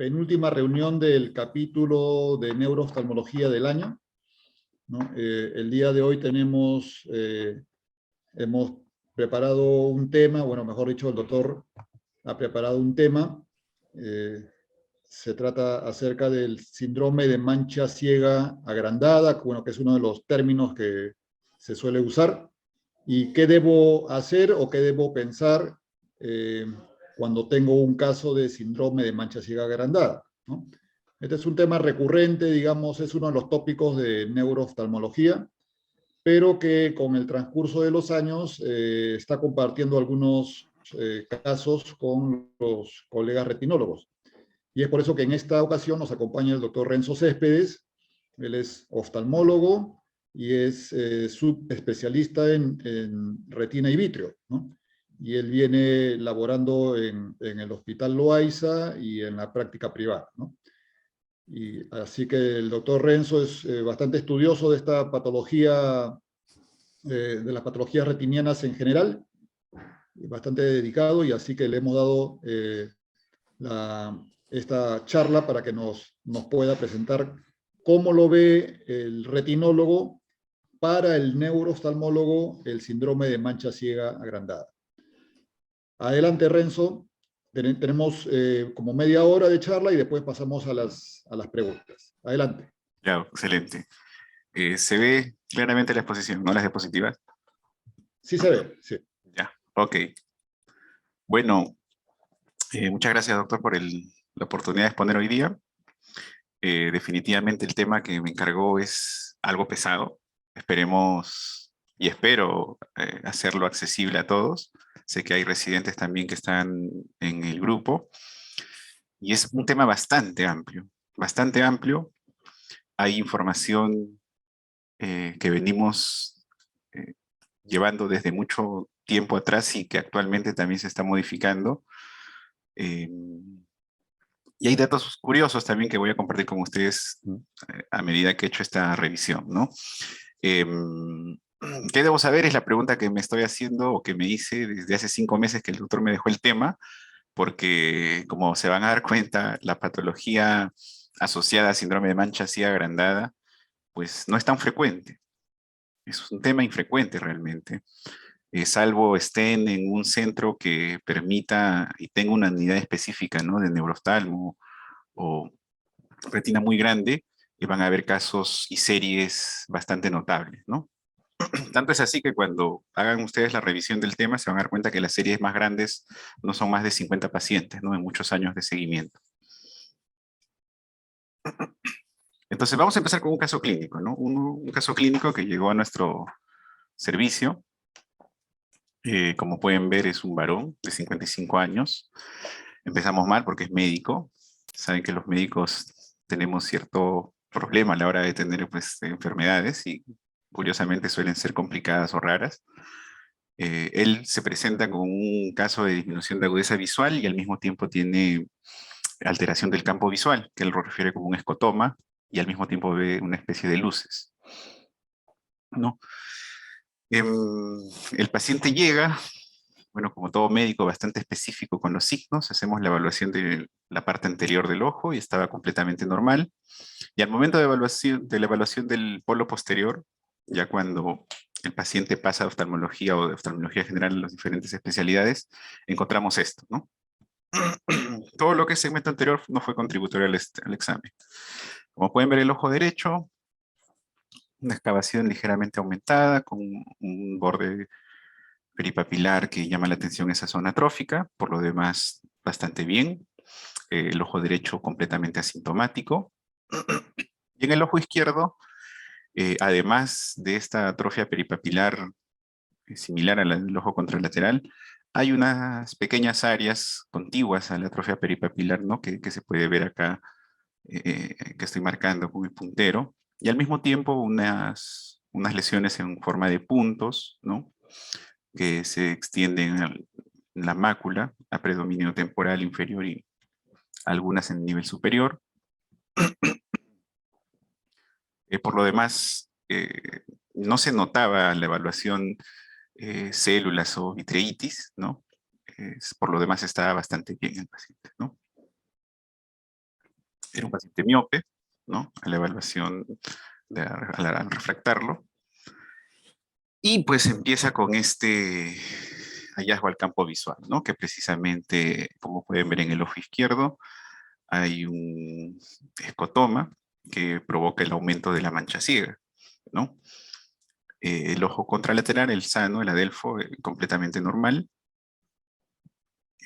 penúltima reunión del capítulo de neurooftalmología del año, ¿no? El día de hoy hemos preparado un tema, bueno, mejor dicho, el doctor ha preparado un tema. Se trata acerca del síndrome de mancha ciega agrandada, bueno, que es uno de los términos que se suele usar. ¿Y qué debo hacer o qué debo pensar cuando tengo un caso de síndrome de mancha ciega agrandada, ¿no? Este es un tema recurrente, digamos, es uno de los tópicos de neurooftalmología, pero que con el transcurso de los años está compartiendo algunos casos con los colegas retinólogos. Y es por eso que en esta ocasión nos acompaña el doctor Renzo Céspedes. Él es oftalmólogo y es subespecialista en retina y vitrio, ¿no? Y él viene laborando en el Hospital Loaiza y en la práctica privada, ¿no? Y así que el doctor Renzo es bastante estudioso de esta patología, de las patologías retinianas en general, bastante dedicado, y así que le hemos dado esta charla para que nos pueda presentar cómo lo ve el retinólogo para el neurooftalmólogo el síndrome de mancha ciega agrandada. Adelante, Renzo. Tenemos como media hora de charla y después pasamos a las preguntas. Adelante. Ya, excelente. Se ve claramente la exposición, ¿no? Las diapositivas. Sí se ve, sí. Ya, ok. Bueno, muchas gracias, doctor, por la oportunidad de exponer hoy día. Definitivamente el tema que me encargó es algo pesado. Esperemos y espero hacerlo accesible a todos. Sé que hay residentes también que están en el grupo. Y es un tema bastante amplio, bastante amplio. Hay información que venimos llevando desde mucho tiempo atrás y que actualmente también se está modificando. Y hay datos curiosos también que voy a compartir con ustedes a medida que he hecho esta revisión, ¿no? ¿Qué debo saber? Es la pregunta que me estoy haciendo o que me hice desde hace 5 meses que el doctor me dejó el tema, porque como se van a dar cuenta, la patología asociada a síndrome de mancha ciega agrandada, pues no es tan frecuente. Es un tema infrecuente realmente. Salvo estén en un centro que permita y tenga una unidad específica, ¿no? De neurooftalmo o retina muy grande, y van a haber casos y series bastante notables, ¿no? Tanto es así que cuando hagan ustedes la revisión del tema se van a dar cuenta que las series más grandes no son más de 50 pacientes, ¿no? En muchos años de seguimiento. Entonces vamos a empezar con un caso clínico, ¿no? Un caso clínico que llegó a nuestro servicio. Como pueden ver, es un varón de 55 años. Empezamos mal porque es médico. Saben que los médicos tenemos cierto problema a la hora de tener pues, enfermedades y curiosamente suelen ser complicadas o raras. Él se presenta con un caso de disminución de agudeza visual y al mismo tiempo tiene alteración del campo visual, que él lo refiere como un escotoma, y al mismo tiempo ve una especie de luces, ¿no? El paciente llega, bueno, como todo médico, bastante específico con los signos. Hacemos la evaluación de la parte anterior del ojo y estaba completamente normal. Y al momento de la evaluación del polo posterior, ya cuando el paciente pasa a oftalmología o de oftalmología general en las diferentes especialidades, encontramos esto, ¿no? Todo lo que es segmento anterior no fue contributorio al examen. Como pueden ver, el ojo derecho, una excavación ligeramente aumentada con un borde peripapilar que llama la atención esa zona atrófica, por lo demás bastante bien. El ojo derecho completamente asintomático. Y en el ojo izquierdo, además de esta atrofia peripapilar similar a la del ojo contralateral, hay unas pequeñas áreas contiguas a la atrofia peripapilar, ¿no? que se puede ver acá, que estoy marcando con el puntero, y al mismo tiempo unas lesiones en forma de puntos, ¿no? Que se extienden en la mácula a predominio temporal inferior y algunas en nivel superior. Por lo demás, no se notaba la evaluación células o vitreitis, ¿no? Por lo demás estaba bastante bien el paciente, ¿no? Era un paciente miope, ¿no? A la evaluación, al refractarlo. Y pues empieza con este hallazgo al campo visual, ¿no? Que precisamente, como pueden ver en el ojo izquierdo, hay un escotoma que provoca el aumento de la mancha ciega, ¿no? El ojo contralateral, el sano, el adelfo, completamente normal.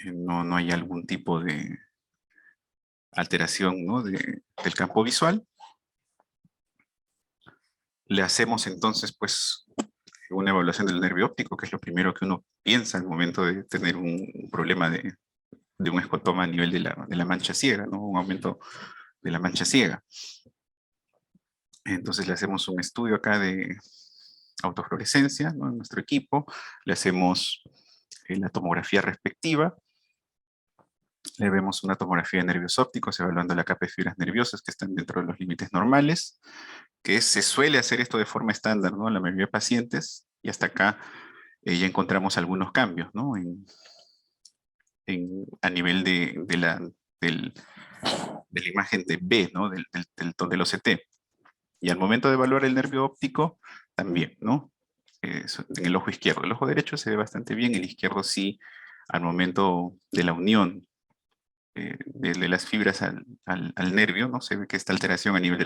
No hay algún tipo de alteración, ¿no? del campo visual. Le hacemos entonces, pues, una evaluación del nervio óptico, que es lo primero que uno piensa al momento de tener un problema de un escotoma a nivel de la mancha ciega, ¿no? Un aumento de la mancha ciega. Entonces le hacemos un estudio acá de autofluorescencia, ¿no? En nuestro equipo, le hacemos la tomografía respectiva, le vemos una tomografía de nervios ópticos evaluando la capa de fibras nerviosas que están dentro de los límites normales, que se suele hacer esto de forma estándar, ¿no? En la mayoría de pacientes, y hasta acá ya encontramos algunos cambios, ¿no? A nivel de la imagen de B, ¿no? Del OCT. Y al momento de evaluar el nervio óptico, también, ¿no? En el ojo izquierdo. El ojo derecho se ve bastante bien, el izquierdo sí, al momento de la unión de las fibras al nervio, ¿no? Se ve que esta alteración a nivel de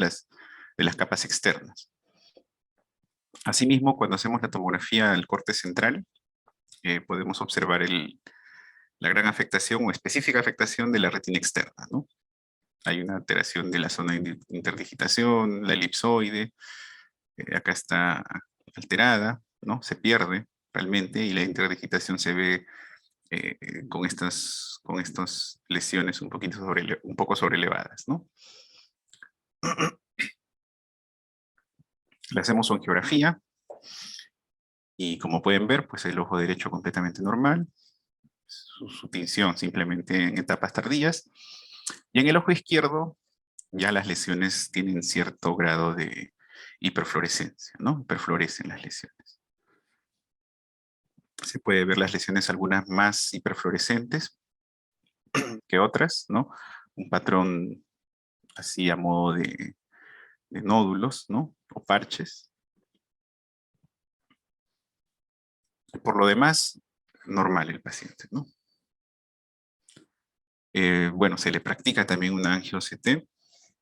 las capas externas. Asimismo, cuando hacemos la tomografía del corte central, podemos observar la gran afectación o específica afectación de la retina externa, ¿no? Hay una alteración de la zona de interdigitación, la elipsoide, acá está alterada, ¿no? Se pierde realmente y la interdigitación se ve con estas lesiones un poco sobrelevadas, ¿no? Le hacemos angiografía y como pueden ver, pues el ojo derecho completamente normal, su tinción simplemente en etapas tardías, y en el ojo izquierdo ya las lesiones tienen cierto grado de hiperfluorescencia, ¿no? Hiperfluorescen las lesiones. Se puede ver las lesiones algunas más hiperfluorescentes que otras, ¿no? Un patrón así a modo de nódulos, ¿no? O parches. Por lo demás, normal el paciente, ¿no? Bueno, se le practica también una angio-CT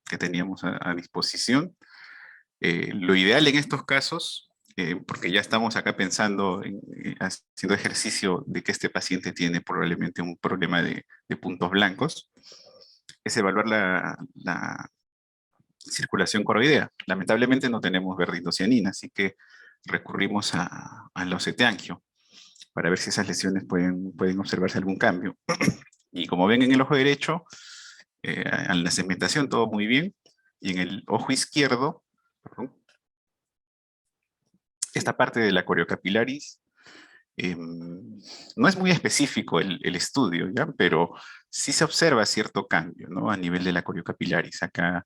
que teníamos a disposición. Lo ideal en estos casos, porque ya estamos acá pensando, haciendo ejercicio de que este paciente tiene probablemente un problema de puntos blancos, es evaluar la circulación coroidea. Lamentablemente no tenemos verditocianina, así que recurrimos al OCT-angio para ver si esas lesiones pueden observarse algún cambio. Y como ven en el ojo derecho, en la segmentación todo muy bien, y en el ojo izquierdo, perdón, esta parte de la coriocapilaris, no es muy específico el estudio, ¿ya? Pero sí se observa cierto cambio, ¿no? A nivel de la coriocapilaris. Acá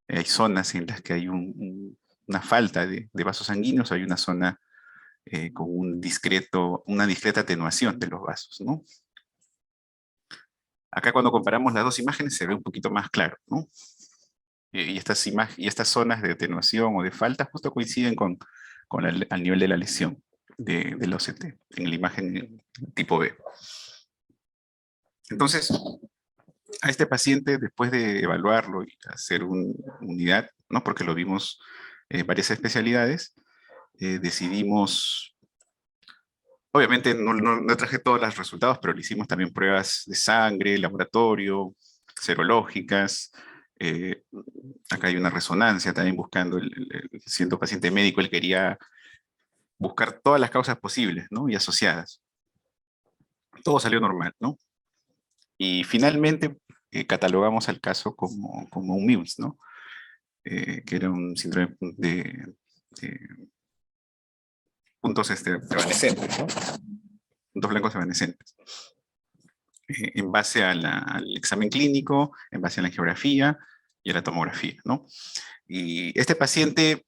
hay zonas en las que hay una falta de vasos sanguíneos, hay una zona con una discreta atenuación de los vasos, ¿no? Acá cuando comparamos las dos imágenes se ve un poquito más claro, ¿no? Y estas zonas de atenuación o de falta justo coinciden al nivel de la lesión del OCT, en la imagen tipo B. Entonces, a este paciente, después de evaluarlo y hacer una unidad, ¿no? Porque lo vimos en varias especialidades, decidimos, obviamente no traje todos los resultados, pero le hicimos también pruebas de sangre, laboratorio, serológicas. eh, Acá hay una resonancia también buscando, siendo paciente médico, él quería buscar todas las causas posibles, ¿no? Y asociadas. Todo salió normal, ¿no? Y finalmente catalogamos al caso como un MIMS, ¿no? Que era un síndrome de puntos evanescentes, ¿no? Puntos blancos evanescentes. En base al examen clínico, en base a la angiografía y a la tomografía, ¿no? Y este paciente,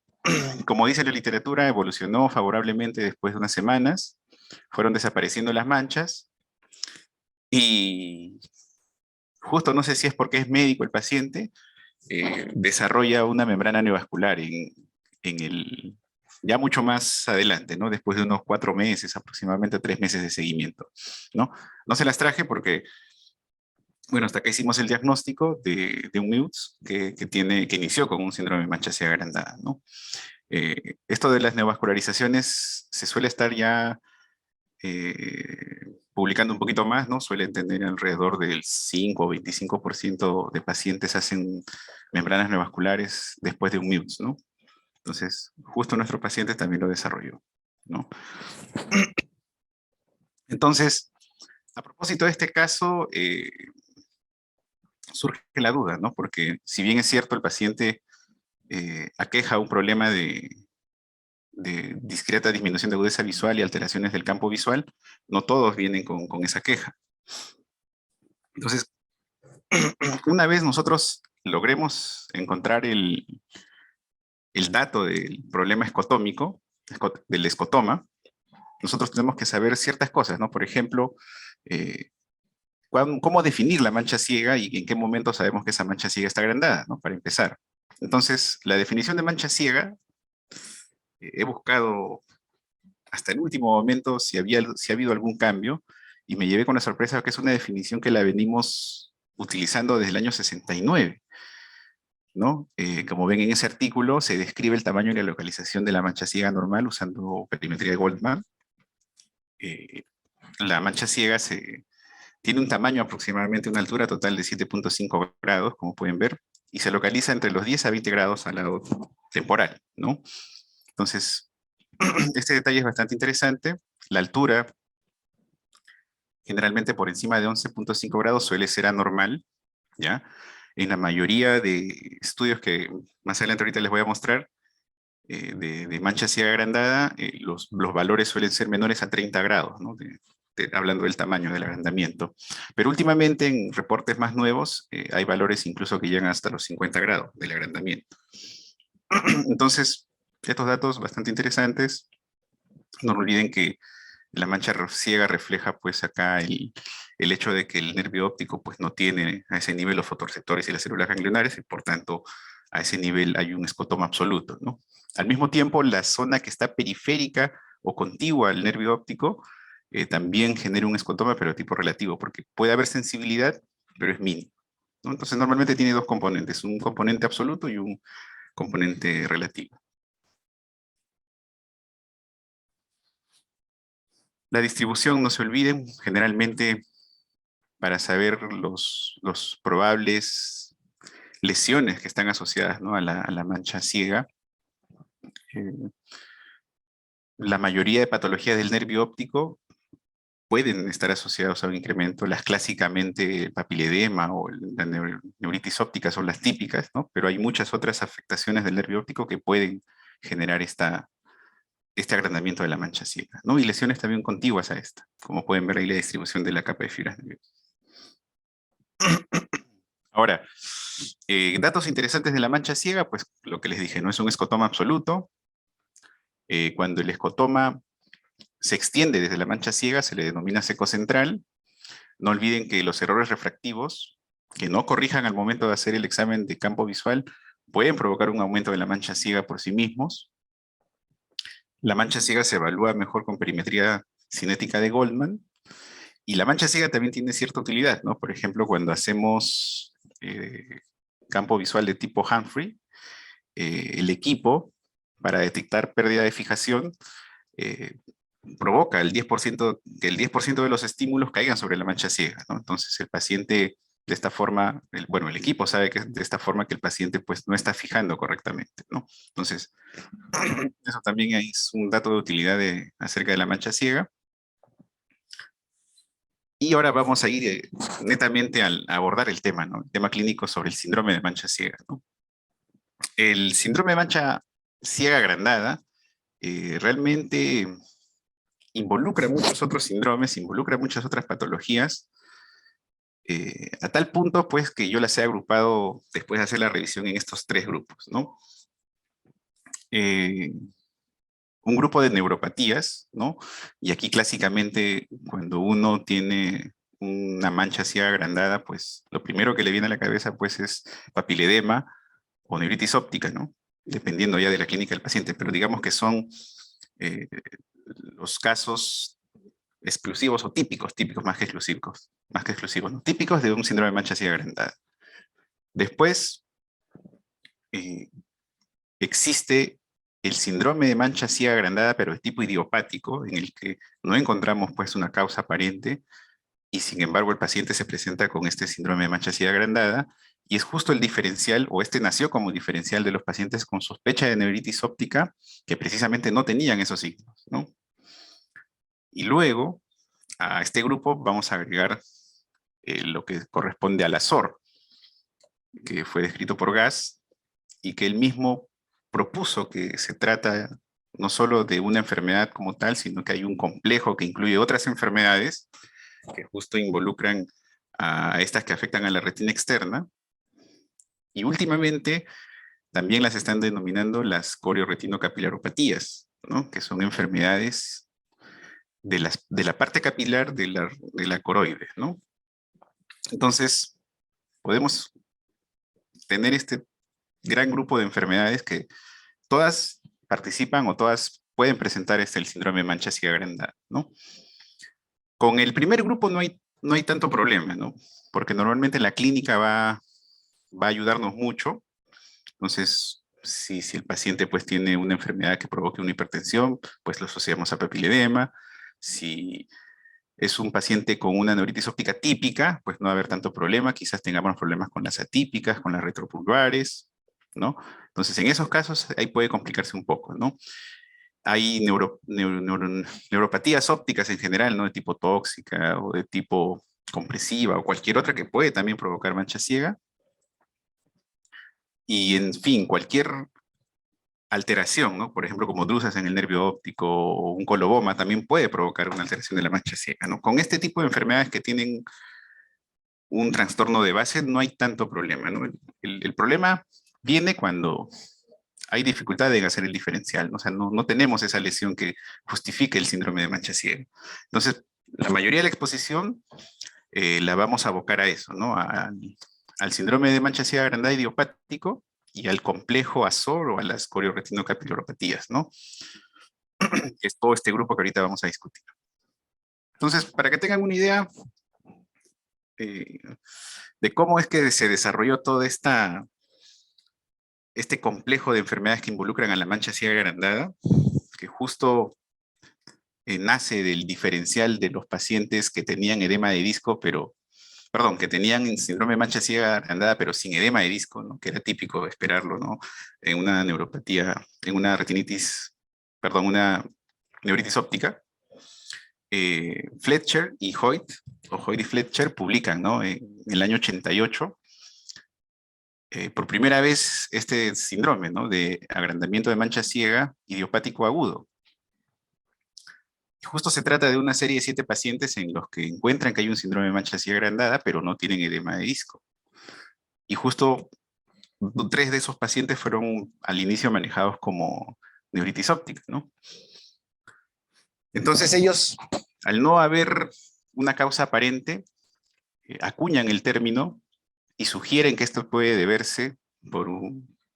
como dice la literatura, evolucionó favorablemente después de unas semanas, fueron desapareciendo las manchas y justo no sé si es porque es médico el paciente, desarrolla una membrana neovascular ya mucho más adelante, ¿no? Después de unos 4 meses, aproximadamente 3 meses de seguimiento, ¿no? No se las traje porque, bueno, hasta acá hicimos el diagnóstico de un MIUTS que inició con un síndrome de mancha ciega agrandada, ¿no? Esto de las neovascularizaciones se suele estar ya publicando un poquito más, ¿no? Suelen tener alrededor del 5 o 25% de pacientes hacen membranas neovasculares después de un MIUTS, ¿no? Entonces, justo nuestro paciente también lo desarrolló, ¿no? Entonces, a propósito de este caso, surge la duda, ¿no? Porque si bien es cierto, el paciente aqueja un problema de discreta disminución de agudeza visual y alteraciones del campo visual, no todos vienen con esa queja. Entonces, una vez nosotros logremos encontrar el dato del problema escotómico, del escotoma, nosotros tenemos que saber ciertas cosas, ¿no? Por ejemplo, cómo definir la mancha ciega y en qué momento sabemos que esa mancha ciega está agrandada, ¿no? Para empezar. Entonces, la definición de mancha ciega, he buscado hasta el último momento si ha habido algún cambio, y me llevé con la sorpresa que es una definición que la venimos utilizando desde el año 69, ¿no? Como ven en ese artículo, se describe el tamaño y la localización de la mancha ciega normal usando perimetría de Goldman. La mancha ciega tiene un tamaño aproximadamente, una altura total de 7.5 grados, como pueden ver, y se localiza entre los 10 a 20 grados al lado temporal, ¿no? Entonces, este detalle es bastante interesante. La altura, generalmente por encima de 11.5 grados, suele ser anormal, ¿ya? En la mayoría de estudios que más adelante ahorita les voy a mostrar, de mancha ciega agrandada, los valores suelen ser menores a 30 grados, ¿no? Hablando del tamaño del agrandamiento. Pero últimamente en reportes más nuevos hay valores incluso que llegan hasta los 50 grados del agrandamiento. Entonces, estos datos bastante interesantes. No olviden que la mancha ciega refleja pues acá el hecho de que el nervio óptico pues no tiene a ese nivel los fotorreceptores y las células ganglionares, y por tanto a ese nivel hay un escotoma absoluto, ¿no? Al mismo tiempo, la zona que está periférica o contigua al nervio óptico también genera un escotoma, pero de tipo relativo, porque puede haber sensibilidad, pero es mínimo, ¿no? Entonces normalmente tiene dos componentes, un componente absoluto y un componente relativo. La distribución, no se olviden, generalmente para saber los probables lesiones que están asociadas, ¿no? a la mancha ciega, eh, la mayoría de patologías del nervio óptico pueden estar asociados a un incremento. Las clásicamente el papiledema o la neuritis óptica son las típicas, ¿no? Pero hay muchas otras afectaciones del nervio óptico que pueden generar este agrandamiento de la mancha ciega, ¿no? Y lesiones también contiguas a esta, como pueden ver ahí la distribución de la capa de fibras nerviosas. Ahora, datos interesantes de la mancha ciega, pues lo que les dije, no es un escotoma absoluto. Cuando el escotoma se extiende desde la mancha ciega, se le denomina seco central. No olviden que los errores refractivos, que no corrijan al momento de hacer el examen de campo visual, pueden provocar un aumento de la mancha ciega por sí mismos. La mancha ciega se evalúa mejor con perimetría cinética de Goldman. Y la mancha ciega también tiene cierta utilidad, ¿no? Por ejemplo, cuando hacemos campo visual de tipo Humphrey, el equipo, para detectar pérdida de fijación, provoca que el 10% de los estímulos caigan sobre la mancha ciega, ¿no? Entonces el paciente de esta forma, el equipo sabe que de esta forma que el paciente pues no está fijando correctamente, ¿no? Entonces, eso también es un dato de utilidad acerca de la mancha ciega. Y ahora vamos a ir netamente a abordar el tema, ¿no? El tema clínico sobre el síndrome de mancha ciega, ¿no? El síndrome de mancha ciega agrandada realmente involucra muchos otros síndromes, involucra muchas otras patologías, a tal punto pues que yo las he agrupado después de hacer la revisión en estos 3 grupos, ¿no? Un grupo de neuropatías, ¿no? Y aquí clásicamente cuando uno tiene una mancha ciega agrandada, pues lo primero que le viene a la cabeza pues es papiledema o neuritis óptica, ¿no? Dependiendo ya de la clínica del paciente, pero digamos que son los casos exclusivos o típicos, más que exclusivos, ¿no? Típicos de un síndrome de mancha ciega agrandada. Después, existe el síndrome de mancha ciega agrandada, pero de tipo idiopático, en el que no encontramos pues una causa aparente, y sin embargo el paciente se presenta con este síndrome de mancha ciega agrandada, y es justo el diferencial, o este nació como diferencial de los pacientes con sospecha de neuritis óptica, que precisamente no tenían esos signos, ¿no? Y luego, a este grupo vamos a agregar lo que corresponde al Azor, que fue descrito por Gass, y que él mismo propuso que se trata no solo de una enfermedad como tal, sino que hay un complejo que incluye otras enfermedades que justo involucran a estas que afectan a la retina externa. Y últimamente también las están denominando las corioretinocapilaropatías, ¿no? Que son enfermedades de la parte capilar de la coroide, ¿no? Entonces, podemos tener este gran grupo de enfermedades que todas participan o todas pueden presentar el síndrome de mancha ciega agrandada, ¿no? Con el primer grupo no hay tanto problema, ¿no? Porque normalmente la clínica va a ayudarnos mucho. Entonces, si el paciente pues tiene una enfermedad que provoque una hipertensión, pues lo asociamos a papiledema. Si es un paciente con una neuritis óptica típica, pues no va a haber tanto problema. Quizás tengamos problemas con las atípicas, con las retropulvares, ¿no? Entonces, en esos casos, ahí puede complicarse un poco, ¿no? Hay neuropatías ópticas en general, ¿no? De tipo tóxica o de tipo compresiva o cualquier otra que puede también provocar mancha ciega. Y, en fin, cualquier alteración, ¿no? Por ejemplo, como drusas en el nervio óptico o un coloboma también puede provocar una alteración de la mancha ciega, ¿no? Con este tipo de enfermedades que tienen un trastorno de base no hay tanto problema, ¿no? El problema viene cuando hay dificultad en hacer el diferencial, ¿no? O sea, no tenemos esa lesión que justifique el síndrome de mancha ciega. Entonces, la mayoría de la exposición la vamos a abocar a eso, ¿no? Al síndrome de mancha ciega agrandada idiopático y al complejo Azor o a las corioretinocapilaropatías, ¿no? Que es todo este grupo que ahorita vamos a discutir. Entonces, para que tengan una idea de cómo es que se desarrolló todo este complejo de enfermedades que involucran a la mancha ciega agrandada, que justo nace del diferencial de los pacientes que tenían edema de disco, que tenían síndrome de mancha ciega agrandada, pero sin edema de disco, ¿no? Que era típico esperarlo, ¿no? En una neuropatía, en una retinitis, una neuritis óptica. Fletcher y Hoyt, o Hoyt y Fletcher, publican, ¿no? En el año 88, por primera vez este síndrome, ¿no? De agrandamiento de mancha ciega idiopático agudo. Justo se trata de una serie de 7 pacientes en los que encuentran que hay un síndrome de mancha ciega agrandada, pero no tienen edema de disco. Y justo 3 de esos pacientes fueron al inicio manejados como neuritis óptica, ¿no? Entonces ellos, al no haber una causa aparente, acuñan el término y sugieren que esto puede deberse,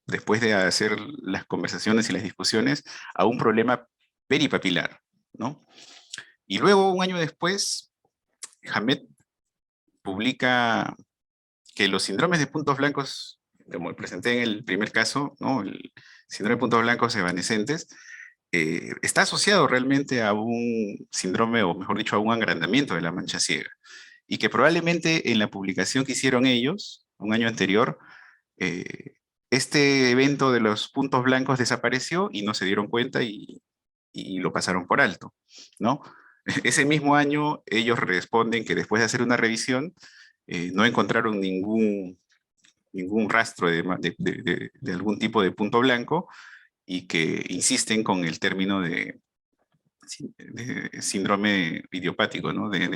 después de hacer las conversaciones y las discusiones, a un problema peripapilar, ¿no? Y luego, un año después, Hamed publica que los síndromes de puntos blancos, como presenté en el primer caso, ¿no? El síndrome de puntos blancos evanescentes, está asociado realmente a un síndrome, o mejor dicho, a un agrandamiento de la mancha ciega. Y que probablemente en la publicación que hicieron ellos, un año anterior, este evento de los puntos blancos desapareció y no se dieron cuenta y lo pasaron por alto, ¿no? Ese mismo año ellos responden que después de hacer una revisión no encontraron ningún rastro de algún tipo de punto blanco y que insisten con el término de síndrome idiopático, ¿no? Del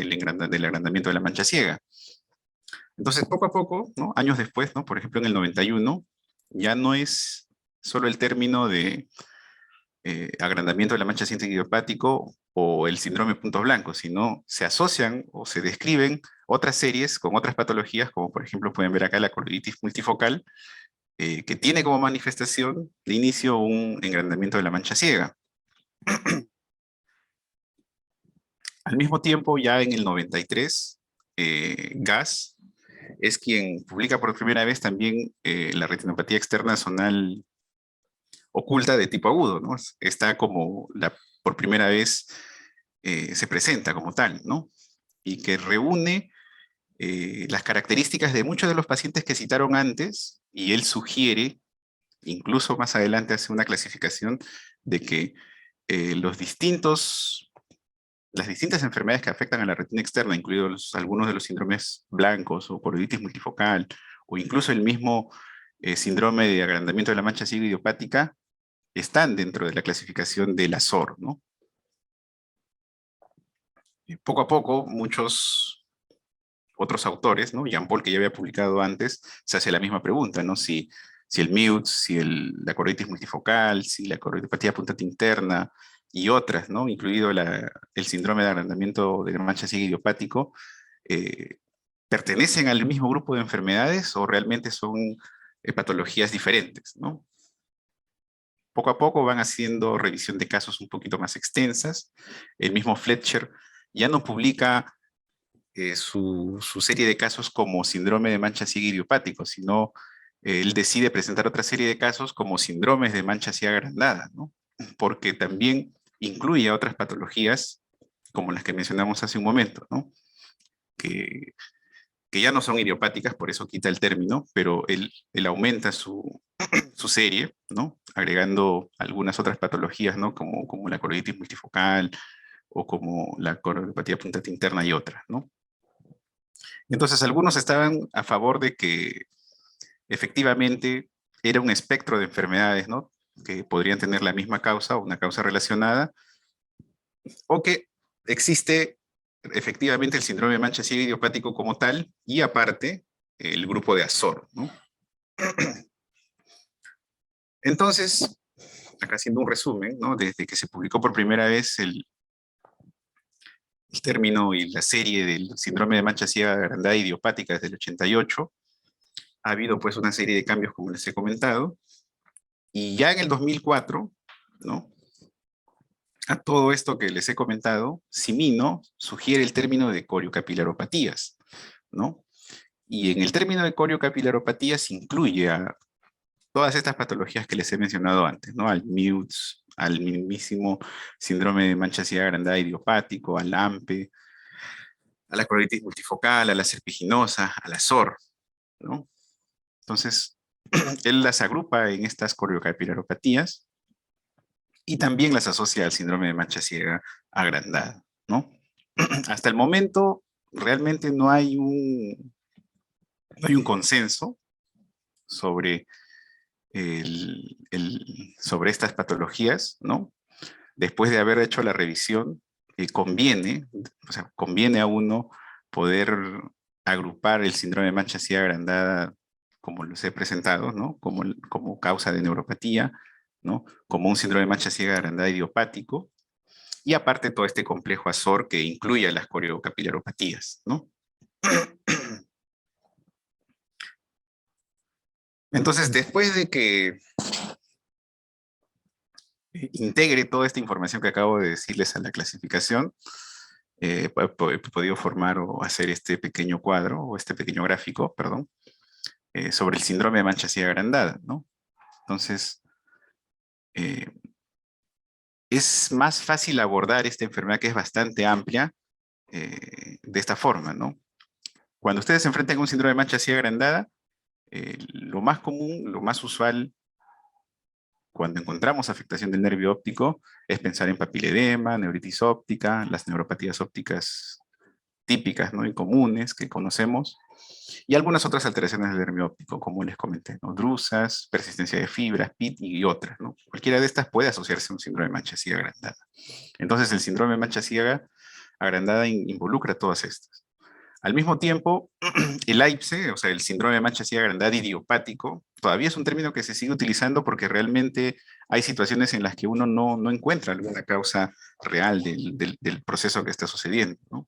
agrandamiento de la mancha ciega. Entonces, poco a poco, ¿no? Años después, ¿no? Por ejemplo, en el 91, ya no es solo el término de agrandamiento de la mancha ciega idiopático o el síndrome de puntos blancos, sino se asocian o se describen otras series con otras patologías, como por ejemplo pueden ver acá la colitis multifocal, que tiene como manifestación de inicio un engrandamiento de la mancha ciega. Al mismo tiempo, ya en el 93, Gass es quien publica por primera vez también la retinopatía externa zonal oculta de tipo agudo, ¿no? Está como por primera vez se presenta como tal, ¿no? Y que reúne las características de muchos de los pacientes que citaron antes, y él sugiere, incluso más adelante hace una clasificación de que las distintas enfermedades que afectan a la retina externa, incluidos algunos de los síndromes blancos o choroiditis multifocal, o incluso el mismo síndrome de agrandamiento de la mancha ciega idiopática, están dentro de la clasificación del Azor, ¿no? Poco a poco, muchos otros autores, ¿no? Jean Paul, que ya había publicado antes, se hace la misma pregunta, ¿no? Si el MIUT, si la choroiditis multifocal, si la choroidopatía puntata interna y otras, ¿no? Incluido el síndrome de agrandamiento de la mancha ciega idiopático, ¿pertenecen al mismo grupo de enfermedades o realmente son patologías diferentes, ¿no? Poco a poco van haciendo revisión de casos un poquito más extensas. El mismo Fletcher ya no publica su serie de casos como síndrome de mancha ciega idiopático, sino él decide presentar otra serie de casos como síndromes de mancha ciega agrandada, ¿no? Porque también incluye otras patologías como las que mencionamos hace un momento, ¿no? Que, que ya no son idiopáticas, por eso quita el término, pero él aumenta su serie, ¿no? Agregando algunas otras patologías, ¿no? Como la choroiditis multifocal o como la coronopatía puntata interna y otras, ¿no? Entonces, algunos estaban a favor de que efectivamente era un espectro de enfermedades, ¿no? Que podrían tener la misma causa o una causa relacionada, o que existe efectivamente el síndrome de mancha ciega idiopático como tal, y aparte el grupo de Azor, ¿no? Entonces, acá haciendo un resumen, ¿no? Desde que se publicó por primera vez el término y la serie del síndrome de mancha ciega agrandada idiopática desde el 88, ha habido pues una serie de cambios como les he comentado, y ya en el 2004, ¿no? A todo esto que les he comentado, Cimino sugiere el término de coriocapilaropatías, ¿no? Y en el término de coriocapilaropatías incluye a todas estas patologías que les he mencionado antes, ¿no? Al MIUTS, al mismísimo síndrome de mancha ciega agrandada idiopático, al AMPE, a la colitis multifocal, a la serpiginosa, a la SOR, ¿no? Entonces, él las agrupa en estas coriocapilaropatías y también las asocia al síndrome de mancha ciega agrandada, ¿no? Hasta el momento, realmente no hay un consenso sobre, sobre estas patologías, ¿no? Después de haber hecho la revisión, conviene a uno poder agrupar el síndrome de mancha ciega agrandada como los he presentado, ¿no? Como causa de neuropatía, ¿no? Como un síndrome de mancha ciega agrandada idiopático, y aparte todo este complejo Azor que incluye las coriocapilaropatías, ¿no? Entonces, después de que integre toda esta información que acabo de decirles a la clasificación, he podido formar o hacer este pequeño cuadro, o este pequeño gráfico, perdón, sobre el síndrome de mancha ciega agrandada, ¿no? Entonces, eh, es más fácil abordar esta enfermedad que es bastante amplia de esta forma, ¿no? Cuando ustedes se enfrentan a un síndrome de mancha ciega agrandada, lo más común, lo más usual, cuando encontramos afectación del nervio óptico, es pensar en papiledema, neuritis óptica, las neuropatías ópticas típicas, ¿no? Y comunes que conocemos, y algunas otras alteraciones del nervio óptico, como les comenté, ¿no? Drusas, persistencia de fibras, PIT y otras, ¿no? Cualquiera de estas puede asociarse a un síndrome de mancha ciega agrandada. Entonces, el síndrome de mancha ciega agrandada involucra todas estas. Al mismo tiempo, el AIPSE, o sea, el síndrome de mancha ciega agrandada idiopático, todavía es un término que se sigue utilizando porque realmente hay situaciones en las que uno no encuentra alguna causa real del proceso que está sucediendo, ¿no?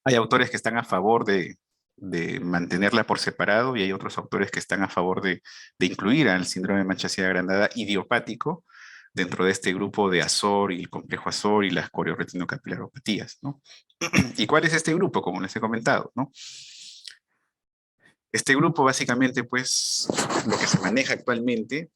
Hay autores que están a favor de de mantenerla por separado, y hay otros autores que están a favor de incluir al síndrome de mancha ciega agrandada idiopático dentro de este grupo de Azor y el complejo Azor y las corioretinocapilaropatías, ¿no? ¿Y cuál es este grupo? Como les he comentado, ¿no? Este grupo básicamente, pues, lo que se maneja actualmente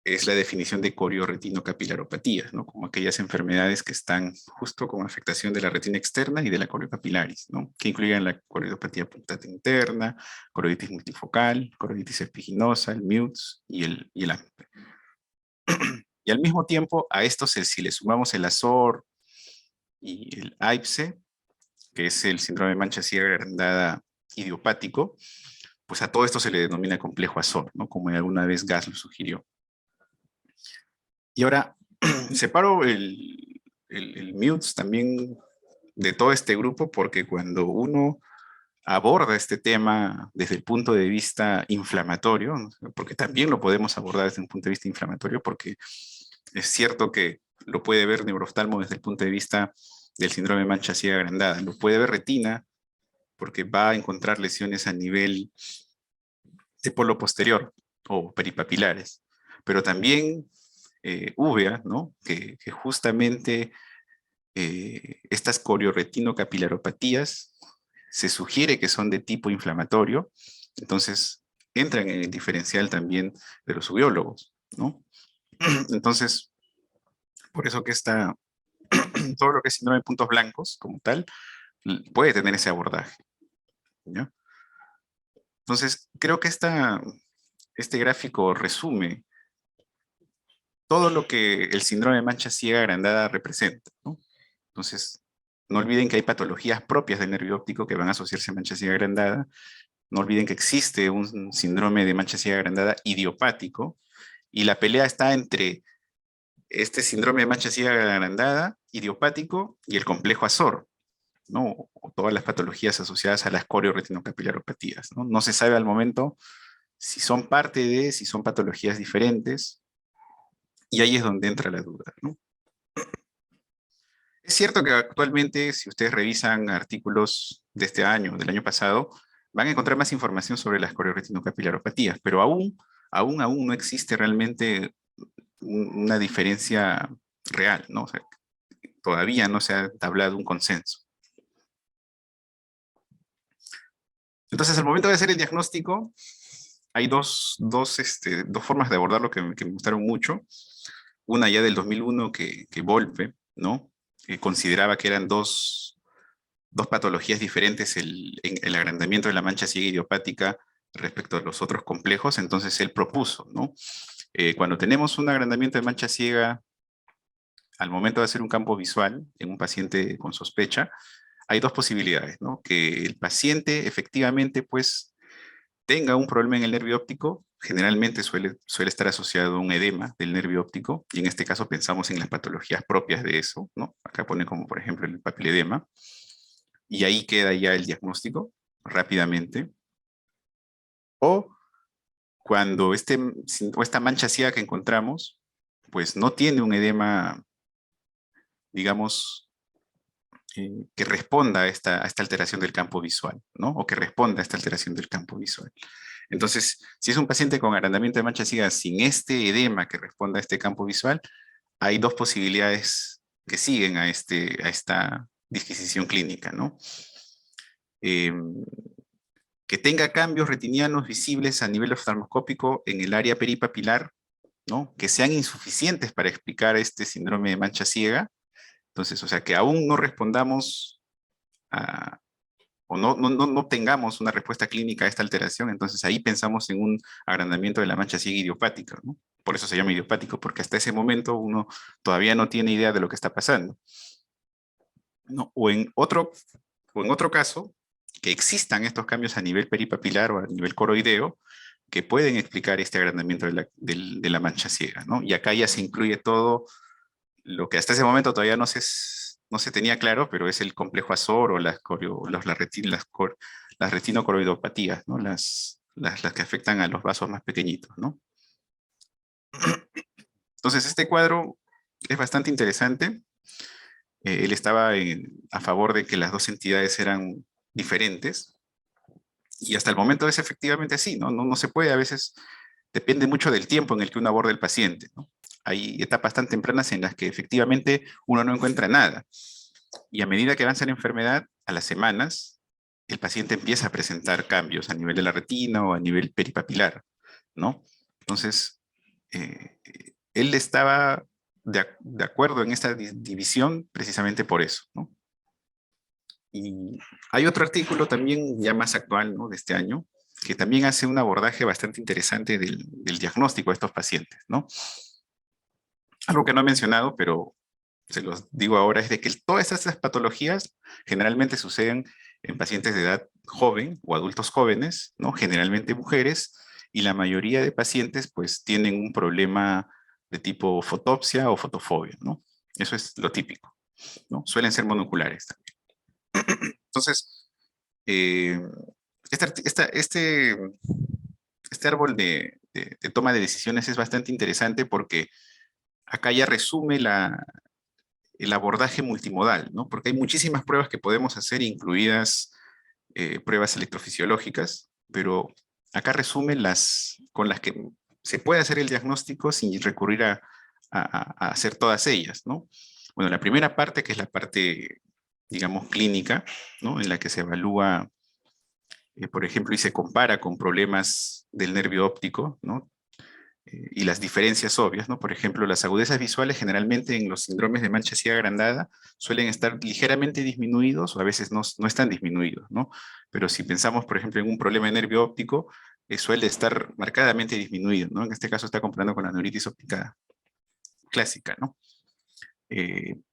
es la definición de corioretinocapilaropatías, ¿no? Como aquellas enfermedades que están justo con afectación de la retina externa y de la coriocapilaris, ¿no? Que incluyen la corioidopatía punctata interna, coroiditis multifocal, coroiditis espiginosa, el MUTS y el AMPE. Y al mismo tiempo, a esto si le sumamos el Azor y el AIPSE, que es el síndrome de mancha ciega agrandada idiopático, pues a todo esto se le denomina complejo Azor, ¿no? Como alguna vez Gas lo sugirió. Y ahora, separo el MUTS también de todo este grupo porque cuando uno aborda este tema desde el punto de vista inflamatorio, ¿no? Porque también lo podemos abordar desde un punto de vista inflamatorio, porque es cierto que lo puede ver neurooftalmo desde el punto de vista del síndrome de mancha ciega agrandada, lo puede ver retina porque va a encontrar lesiones a nivel de polo posterior o peripapilares, pero también uvea, ¿no? Que justamente estas corioretinocapilaropatías se sugiere que son de tipo inflamatorio, entonces entran en el diferencial también de los uveólogos, ¿no? Entonces, por eso que todo lo que es síndrome de puntos blancos, como tal, puede tener ese abordaje, ¿ya? Entonces, creo que este gráfico resume todo lo que el síndrome de mancha ciega agrandada representa, ¿no? Entonces, no olviden que hay patologías propias del nervio óptico que van a asociarse a mancha ciega agrandada. No olviden que existe un síndrome de mancha ciega agrandada idiopático, y la pelea está entre este síndrome de mancha ciega agrandada idiopático y el complejo Azor, ¿no? O todas las patologías asociadas a las corioretinocapilaropatías, ¿no? No se sabe al momento si son si son patologías diferentes, y ahí es donde entra la duda, ¿no? Es cierto que actualmente, si ustedes revisan artículos de este año, del año pasado, van a encontrar más información sobre las corioretinocapilaropatías, pero aún no existe realmente una diferencia real, ¿no? O sea, todavía no se ha tablado un consenso. Entonces, al momento de hacer el diagnóstico, hay dos formas de abordarlo que me gustaron mucho. Una ya del 2001 que Volpe, ¿no? Consideraba que eran dos patologías diferentes, el agrandamiento de la mancha ciega idiopática respecto a los otros complejos. Entonces él propuso, ¿no? Cuando tenemos un agrandamiento de mancha ciega, al momento de hacer un campo visual en un paciente con sospecha, hay dos posibilidades, ¿no? Que el paciente efectivamente, pues, tenga un problema en el nervio óptico. Generalmente suele estar asociado a un edema del nervio óptico, y en este caso pensamos en las patologías propias de eso, ¿no? Acá pone como, por ejemplo, el papiledema, y ahí queda ya el diagnóstico rápidamente. O cuando esta mancha ciega que encontramos, pues no tiene un edema, digamos, que responda a esta alteración del campo visual, ¿no? O que responda a esta alteración del campo visual. Entonces, si es un paciente con agrandamiento de mancha ciega sin este edema que responda a este campo visual, hay dos posibilidades que siguen a esta disquisición clínica, ¿no? Que tenga cambios retinianos visibles a nivel oftalmoscópico en el área peripapilar, ¿no? Que sean insuficientes para explicar este síndrome de mancha ciega. Entonces, o sea, que aún no respondamos o no tengamos una respuesta clínica a esta alteración, entonces ahí pensamos en un agrandamiento de la mancha ciega idiopática, ¿no? Por eso se llama idiopático, porque hasta ese momento uno todavía no tiene idea de lo que está pasando, ¿no? O en otro caso, que existan estos cambios a nivel peripapilar o a nivel coroideo que pueden explicar este agrandamiento de la mancha ciega, ¿no? Y acá ya se incluye todo lo que hasta ese momento todavía no se tenía claro, pero es el complejo Azor o las retinocoroidopatías, ¿no? Las que afectan a los vasos más pequeñitos, ¿no? Entonces, este cuadro es bastante interesante. Él estaba a favor de que las dos entidades eran diferentes, Y hasta el momento es efectivamente así, ¿no? No se puede, a veces depende mucho del tiempo en el que uno aborda el paciente, ¿no? Hay etapas tan tempranas en las que efectivamente uno no encuentra nada. Y a medida que avanza la enfermedad, a las semanas, el paciente empieza a presentar cambios a nivel de la retina o a nivel peripapilar, ¿no? Entonces, él estaba de acuerdo en esta división precisamente por eso, ¿no? Y hay otro artículo también ya más actual, ¿no? De este año, que también hace un abordaje bastante interesante del diagnóstico de estos pacientes, ¿no? Algo que no he mencionado, pero se los digo ahora, es de que todas estas patologías generalmente suceden en pacientes de edad joven o adultos jóvenes, ¿no? Generalmente mujeres, y la mayoría de pacientes pues tienen un problema de tipo fotopsia o fotofobia, ¿no? Eso es lo típico, ¿no? Suelen ser monoculares también. Entonces, eh, este árbol de toma de decisiones es bastante interesante porque acá ya resume el abordaje multimodal, ¿no? Porque hay muchísimas pruebas que podemos hacer, incluidas pruebas electrofisiológicas, pero acá resume las con las que se puede hacer el diagnóstico sin recurrir a hacer todas ellas, ¿no? Bueno, la primera parte, que es la parte, digamos, clínica, ¿no? En la que se evalúa, por ejemplo, y se compara con problemas del nervio óptico, ¿no? Y las diferencias obvias, ¿no? Por ejemplo, las agudezas visuales generalmente en los síndromes de mancha ciega agrandada suelen estar ligeramente disminuidos o a veces no están disminuidos, ¿no? Pero si pensamos, por ejemplo, en un problema de nervio óptico, suele estar marcadamente disminuido, ¿no? En este caso está comparando con la neuritis óptica clásica, ¿no?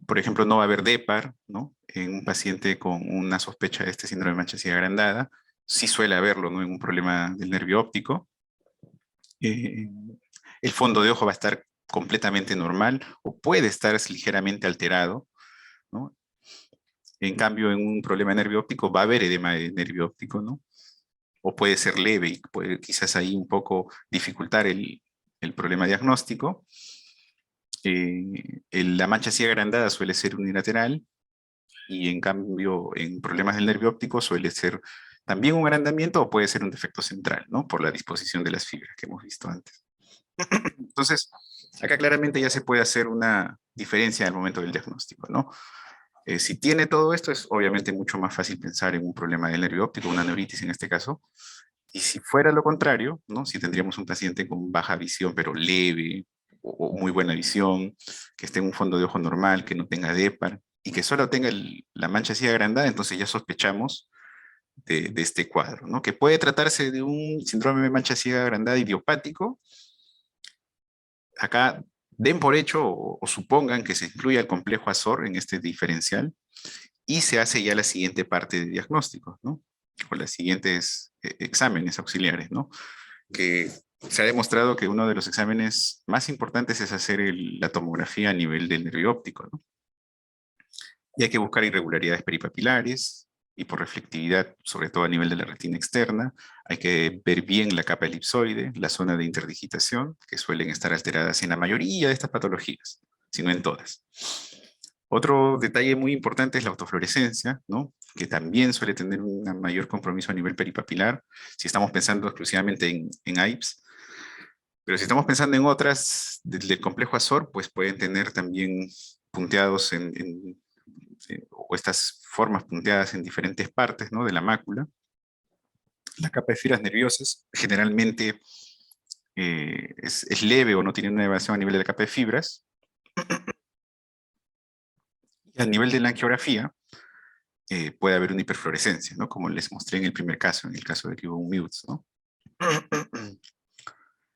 Por ejemplo, no va a haber DEPAR, ¿no? En un paciente con una sospecha de este síndrome de mancha ciega agrandada, sí suele haberlo, ¿no? En un problema del nervio óptico. Eh, el fondo de ojo va a estar completamente normal o puede estar ligeramente alterado, ¿no? En cambio, en un problema de nervio óptico va a haber edema de nervio óptico, ¿no? O puede ser leve y puede quizás ahí un poco dificultar el problema diagnóstico. La mancha ciega agrandada suele ser unilateral y en cambio en problemas del nervio óptico suele ser también un agrandamiento o puede ser un defecto central, ¿no? Por la disposición de las fibras que hemos visto antes. Entonces, acá claramente ya se puede hacer una diferencia al momento del diagnóstico, ¿no? Si tiene todo esto, es obviamente mucho más fácil pensar en un problema del nervio óptico, una neuritis en este caso. Y si fuera lo contrario, ¿no? Si tendríamos un paciente con baja visión, pero leve, o muy buena visión, que esté en un fondo de ojo normal, que no tenga DEPAR, y que solo tenga la mancha así agrandada, entonces ya sospechamos de este cuadro, ¿no? Que puede tratarse de un síndrome de mancha ciega agrandada idiopático. Acá den por hecho o supongan que se incluye el complejo Azor en este diferencial y se hace ya la siguiente parte de diagnóstico, ¿no? O las siguientes exámenes auxiliares, ¿no? Que se ha demostrado que uno de los exámenes más importantes es hacer la tomografía a nivel del nervio óptico, ¿no? Y hay que buscar irregularidades peripapilares y por reflectividad, sobre todo a nivel de la retina externa. Hay que ver bien la capa elipsoide, la zona de interdigitación, que suelen estar alteradas en la mayoría de estas patologías, si no en todas. Otro detalle muy importante es la autofluorescencia, ¿no? Que también suele tener un mayor compromiso a nivel peripapilar, si estamos pensando exclusivamente en AIPS. Pero si estamos pensando en otras del complejo Azor, pues pueden tener también punteados o estas formas punteadas en diferentes partes, ¿no? De la mácula. La capa de fibras nerviosas generalmente es leve o no tiene una elevación a nivel de la capa de fibras. Y a nivel de la angiografía, puede haber una hiperfluorescencia, ¿no? Como les mostré en el primer caso, en el caso de Cuban Mutes, ¿no?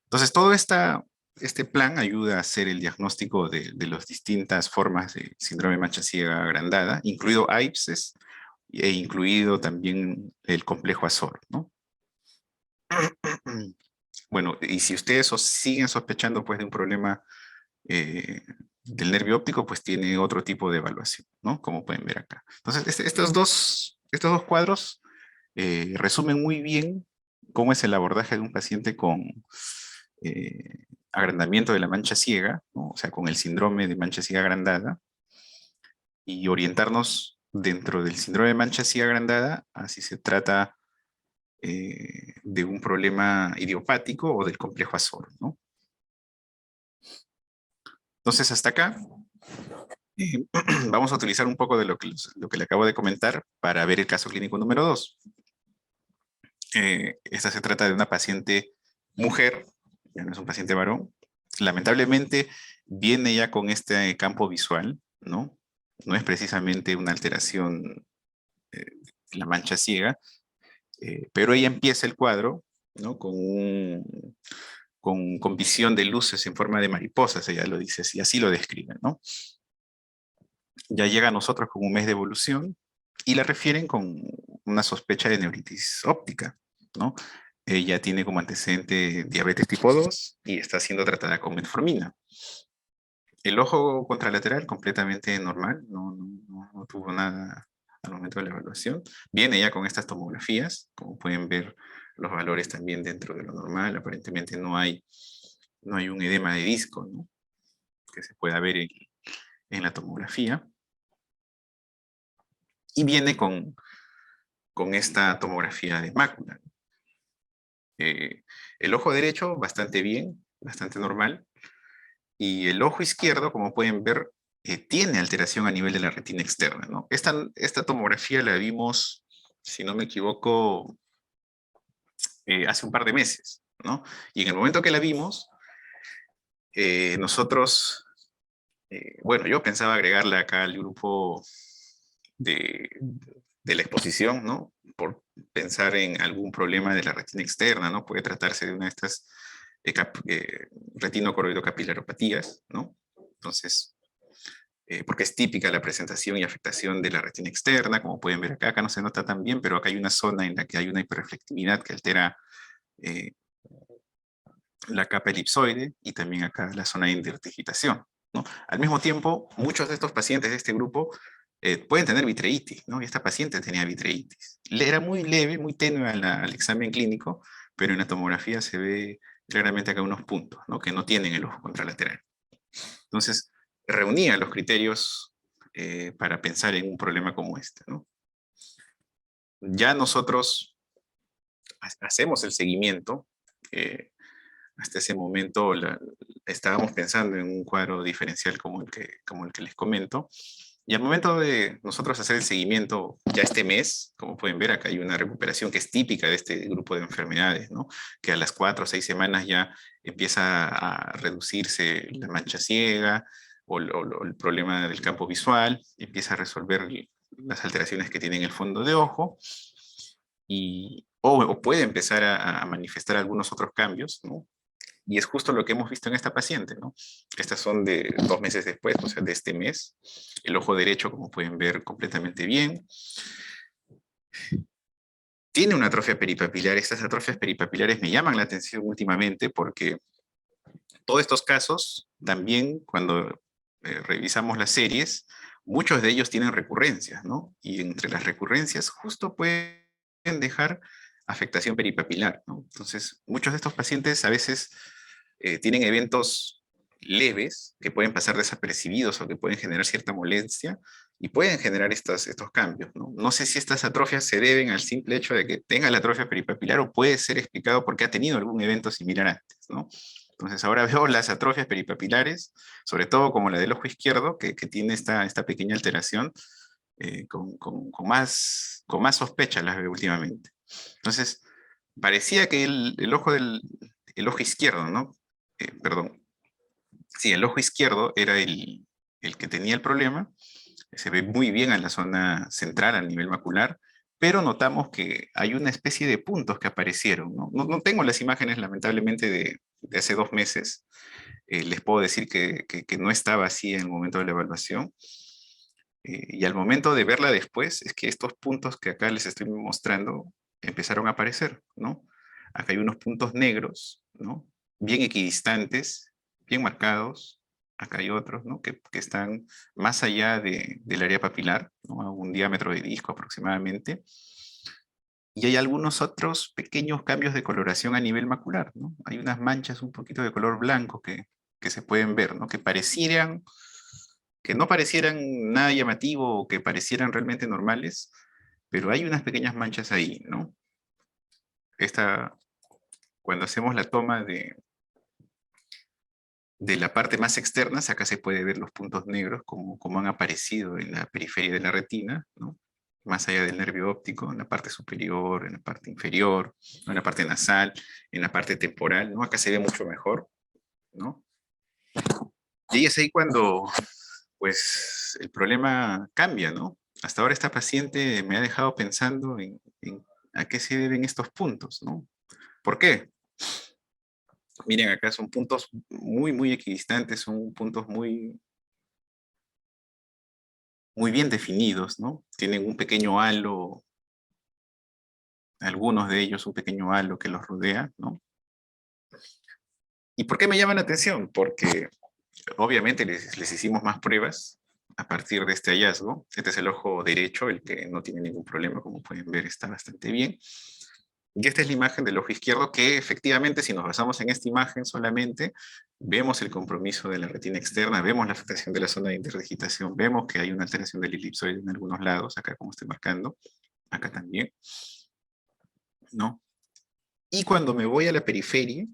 Entonces, todo este plan ayuda a hacer el diagnóstico de las distintas formas de síndrome de mancha ciega agrandada, incluido AIPSES e incluido también el complejo Azor, ¿no? Bueno, y si ustedes siguen sospechando pues, de un problema del nervio óptico, pues tiene otro tipo de evaluación, ¿no? Como pueden ver acá. Entonces, estos dos cuadros resumen muy bien cómo es el abordaje de un paciente con agrandamiento de la mancha ciega, ¿no? O sea, con el síndrome de mancha ciega agrandada, y orientarnos dentro del síndrome de mancha ciega agrandada, así se trata de un problema idiopático o del complejo Azor, ¿no? Entonces, hasta acá vamos a utilizar un poco de lo que le acabo de comentar para ver el caso clínico número 2. Esta se trata de una paciente mujer, ya no es un paciente varón. Lamentablemente viene ya con este campo visual, ¿no? No es precisamente una alteración, la mancha ciega, pero ella empieza el cuadro, ¿no? Con visión de luces en forma de mariposas, ella lo dice, y así lo describe, ¿no? Ya llega a nosotros con un mes de evolución y la refieren con una sospecha de neuritis óptica, ¿no? Ella tiene como antecedente diabetes tipo 2 y está siendo tratada con metformina. El ojo contralateral completamente normal, no tuvo nada al momento de la evaluación. Viene ya con estas tomografías, como pueden ver los valores también dentro de lo normal. Aparentemente no hay un edema de disco, ¿no? Que se pueda ver en la tomografía. Y viene con esta tomografía de mácula. El ojo derecho bastante bien, bastante normal. Y el ojo izquierdo, como pueden ver, tiene alteración a nivel de la retina externa, ¿no? Esta tomografía la vimos, si no me equivoco, hace un par de meses, ¿no? Y en el momento que la vimos, nosotros, bueno, yo pensaba agregarla acá al grupo de, de la exposición, ¿no? Por pensar en algún problema de la retina externa, ¿no? Puede tratarse de una de estas retinocoroidocapilaropatías, ¿no? Entonces, porque es típica la presentación y afectación de la retina externa, como pueden ver acá no se nota tan bien, pero acá hay una zona en la que hay una hiperreflectividad que altera eh, la capa elipsoide y también acá la zona de interdigitación, ¿no? Al mismo tiempo, muchos de estos pacientes de este grupo pueden tener vitreitis, ¿no? Y esta paciente tenía vitreitis. Era muy leve, muy tenue al examen clínico, pero en la tomografía se ve claramente acá unos puntos, ¿no? Que no tienen el ojo contralateral. Entonces, reunía los criterios para pensar en un problema como este, ¿no? Ya nosotros hacemos el seguimiento. Hasta ese momento estábamos pensando en un cuadro diferencial como el que les comento. Y al momento de nosotros hacer el seguimiento, ya este mes, como pueden ver, acá hay una recuperación que es típica de este grupo de enfermedades, ¿no? Que a las 4 o 6 semanas ya empieza a reducirse la mancha ciega o el problema del campo visual, empieza a resolver las alteraciones que tiene en el fondo de ojo, o puede empezar a manifestar algunos otros cambios, ¿no? Y es justo lo que hemos visto en esta paciente, ¿no? Estas son de 2 meses después, o sea, de este mes. El ojo derecho, como pueden ver, completamente bien. Tiene una atrofia peripapilar. Estas atrofias peripapilares me llaman la atención últimamente porque todos estos casos, también cuando revisamos las series, muchos de ellos tienen recurrencias, ¿no? Y entre las recurrencias justo pueden dejar afectación peripapilar, ¿no? Entonces, muchos de estos pacientes a veces tienen eventos leves que pueden pasar desapercibidos o que pueden generar cierta molestia y pueden generar estos cambios, ¿no? No sé si estas atrofias se deben al simple hecho de que tenga la atrofia peripapilar o puede ser explicado porque ha tenido algún evento similar antes, ¿no? Entonces ahora veo las atrofias peripapilares, sobre todo como la del ojo izquierdo, que tiene esta pequeña alteración, con más sospecha las veo últimamente. Entonces, parecía que el ojo izquierdo, ¿no? Perdón. Sí, el ojo izquierdo era el que tenía el problema. Se ve muy bien en la zona central, a nivel macular, pero notamos que hay una especie de puntos que aparecieron, ¿no? No tengo las imágenes, lamentablemente, de hace 2 meses. Les puedo decir que no estaba así en el momento de la evaluación. Y al momento de verla después, es que estos puntos que acá les estoy mostrando empezaron a aparecer, ¿no? Acá hay unos puntos negros, ¿no? Bien equidistantes, bien marcados. Acá hay otros, ¿no? Que están más allá del área papilar, ¿no? A un diámetro de disco aproximadamente. Y hay algunos otros pequeños cambios de coloración a nivel macular, ¿no? Hay unas manchas un poquito de color blanco que se pueden ver, ¿no? Que no parecieran nada llamativo o que parecieran realmente normales, pero hay unas pequeñas manchas ahí, ¿no? cuando hacemos la toma de la parte más externa, acá se puede ver los puntos negros como han aparecido en la periferia de la retina, ¿no? Más allá del nervio óptico, en la parte superior, en la parte inferior, en la parte nasal, en la parte temporal, ¿no? Acá se ve mucho mejor, ¿no? Y es ahí cuando, pues, el problema cambia, ¿no? Hasta ahora esta paciente me ha dejado pensando en a qué se deben estos puntos, ¿no? ¿Por qué? Miren, acá son puntos muy equidistantes, son puntos muy bien definidos, ¿no? Tienen un pequeño halo, algunos de ellos un pequeño halo que los rodea, ¿no? ¿Y por qué me llaman la atención? Porque obviamente les hicimos más pruebas a partir de este hallazgo. Este es el ojo derecho, el que no tiene ningún problema, como pueden ver, está bastante bien. Y esta es la imagen del ojo izquierdo que efectivamente, si nos basamos en esta imagen solamente, vemos el compromiso de la retina externa, vemos la afectación de la zona de interdigitación, vemos que hay una alteración del elipsoide en algunos lados, acá como estoy marcando, acá también, ¿no? Y cuando me voy a la periferia,